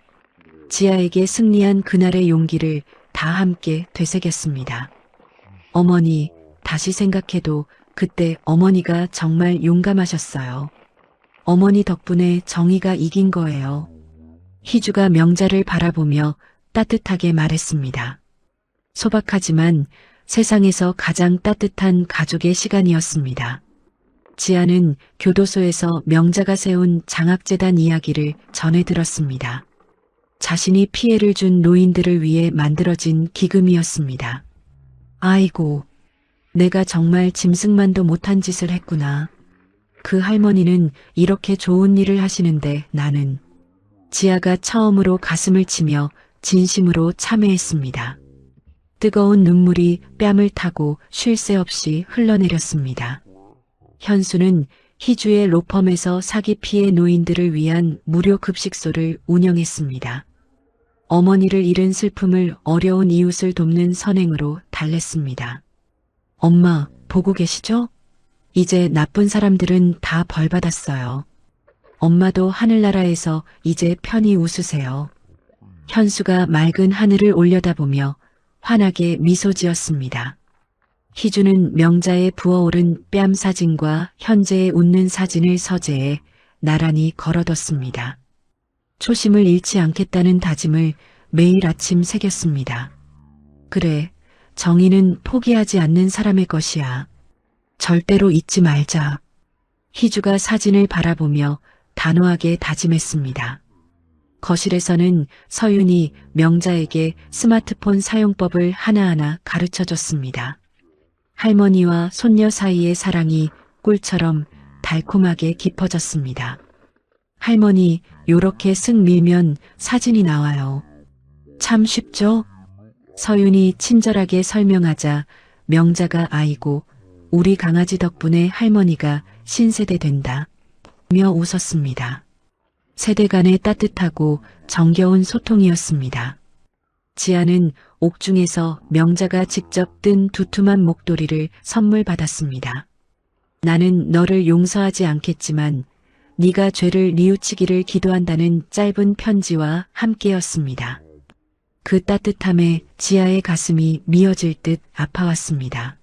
지아에게 승리한 그날의 용기를 다 함께 되새겼습니다. 어머니, 다시 생각해도 그때 어머니가 정말 용감하셨어요. 어머니 덕분에 정의가 이긴 거예요. 희주가 명자를 바라보며 따뜻하게 말했습니다. 소박하지만 세상에서 가장 따뜻한 가족의 시간이었습니다. 지아는 교도소에서 명자가 세운 장학재단 이야기를 전해 들었습니다. 자신이 피해를 준 노인들을 위해 만들어진 기금이었습니다. 아이고, 내가 정말 짐승만도 못한 짓을 했구나. 그 할머니는 이렇게 좋은 일을 하시는데 나는. 지아가 처음으로 가슴을 치며 진심으로 참회했습니다. 뜨거운 눈물이 뺨을 타고 쉴 새 없이 흘러내렸습니다. 현수는 희주의 로펌에서 사기 피해 노인들을 위한 무료 급식소를 운영했습니다. 어머니를 잃은 슬픔을 어려운 이웃을 돕는 선행으로 달랬습니다. 엄마, 보고 계시죠? 이제 나쁜 사람들은 다 벌받았어요. 엄마도 하늘나라에서 이제 편히 웃으세요. 현수가 맑은 하늘을 올려다보며 환하게 미소 지었습니다. 희주는 명자의 부어오른 뺨 사진과 현재의 웃는 사진을 서재에 나란히 걸어뒀습니다. 초심을 잃지 않겠다는 다짐을 매일 아침 새겼습니다. 그래, 정의는 포기하지 않는 사람의 것이야. 절대로 잊지 말자. 희주가 사진을 바라보며 단호하게 다짐했습니다. 거실에서는 서윤이 명자에게 스마트폰 사용법을 하나하나 가르쳐줬습니다. 할머니와 손녀 사이의 사랑이 꿀처럼 달콤하게 깊어졌습니다. 할머니, 요렇게 쓱 밀면 사진이 나와요. 참 쉽죠? 서윤이 친절하게 설명하자 명자가 아이고, 우리 강아지 덕분에 할머니가 신세대 된다. 며 웃었습니다. 세대 간의 따뜻하고 정겨운 소통이었습니다. 지아는 옥중에서 명자가 직접 뜬 두툼한 목도리를 선물 받았습니다. 나는 너를 용서하지 않겠지만 네가 죄를 뉘우치기를 기도한다는 짧은 편지와 함께였습니다. 그 따뜻함에 지아의 가슴이 미어질 듯 아파왔습니다.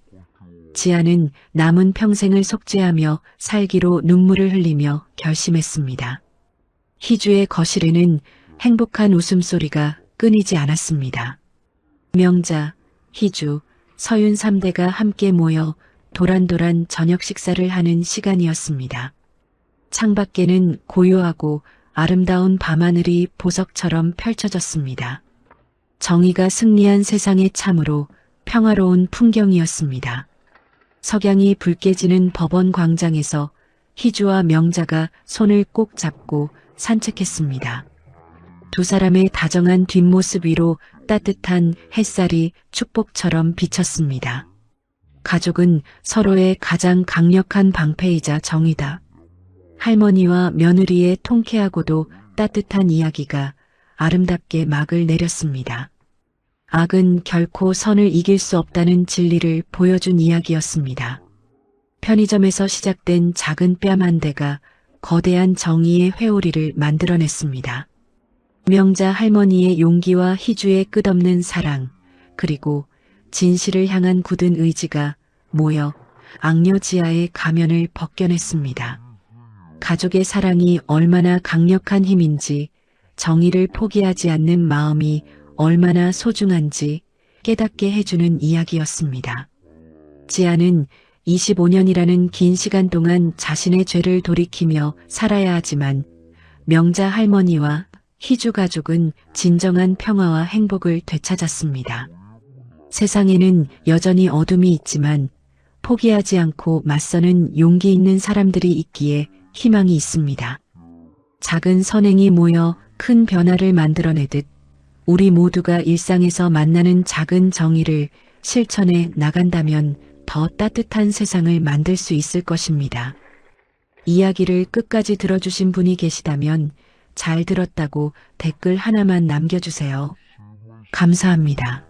지아는 남은 평생을 속죄하며 살기로 눈물을 흘리며 결심했습니다. 희주의 거실에는 행복한 웃음소리가 끊이지 않았습니다. 명자, 희주, 서윤 3대가 함께 모여 도란도란 저녁 식사를 하는 시간이었습니다. 창밖에는 고요하고 아름다운 밤하늘이 보석처럼 펼쳐졌습니다. 정의가 승리한 세상에 참으로 평화로운 풍경이었습니다. 석양이 붉게 지는 법원 광장에서 희주와 명자가 손을 꼭 잡고 산책했습니다. 두 사람의 다정한 뒷모습 위로 따뜻한 햇살이 축복처럼 비쳤습니다. 가족은 서로의 가장 강력한 방패이자 정이다. 할머니와 며느리의 통쾌하고도 따뜻한 이야기가 아름답게 막을 내렸습니다. 악은 결코 선을 이길 수 없다는 진리를 보여준 이야기였습니다. 편의점에서 시작된 작은 뺨 한 대가 거대한 정의의 회오리를 만들어냈습니다. 명자 할머니의 용기와 희주의 끝없는 사랑, 그리고 진실을 향한 굳은 의지가 모여 악녀 지하의 가면을 벗겨냈습니다. 가족의 사랑이 얼마나 강력한 힘인지, 정의를 포기하지 않는 마음이 얼마나 소중한지 깨닫게 해주는 이야기였습니다. 지아는 25년이라는 긴 시간 동안 자신의 죄를 돌이키며 살아야 하지만 명자 할머니와 희주 가족은 진정한 평화와 행복을 되찾았습니다. 세상에는 여전히 어둠이 있지만 포기하지 않고 맞서는 용기 있는 사람들이 있기에 희망이 있습니다. 작은 선행이 모여 큰 변화를 만들어내듯 우리 모두가 일상에서 만나는 작은 정의를 실천해 나간다면 더 따뜻한 세상을 만들 수 있을 것입니다. 이야기를 끝까지 들어주신 분이 계시다면 잘 들었다고 댓글 하나만 남겨주세요. 감사합니다.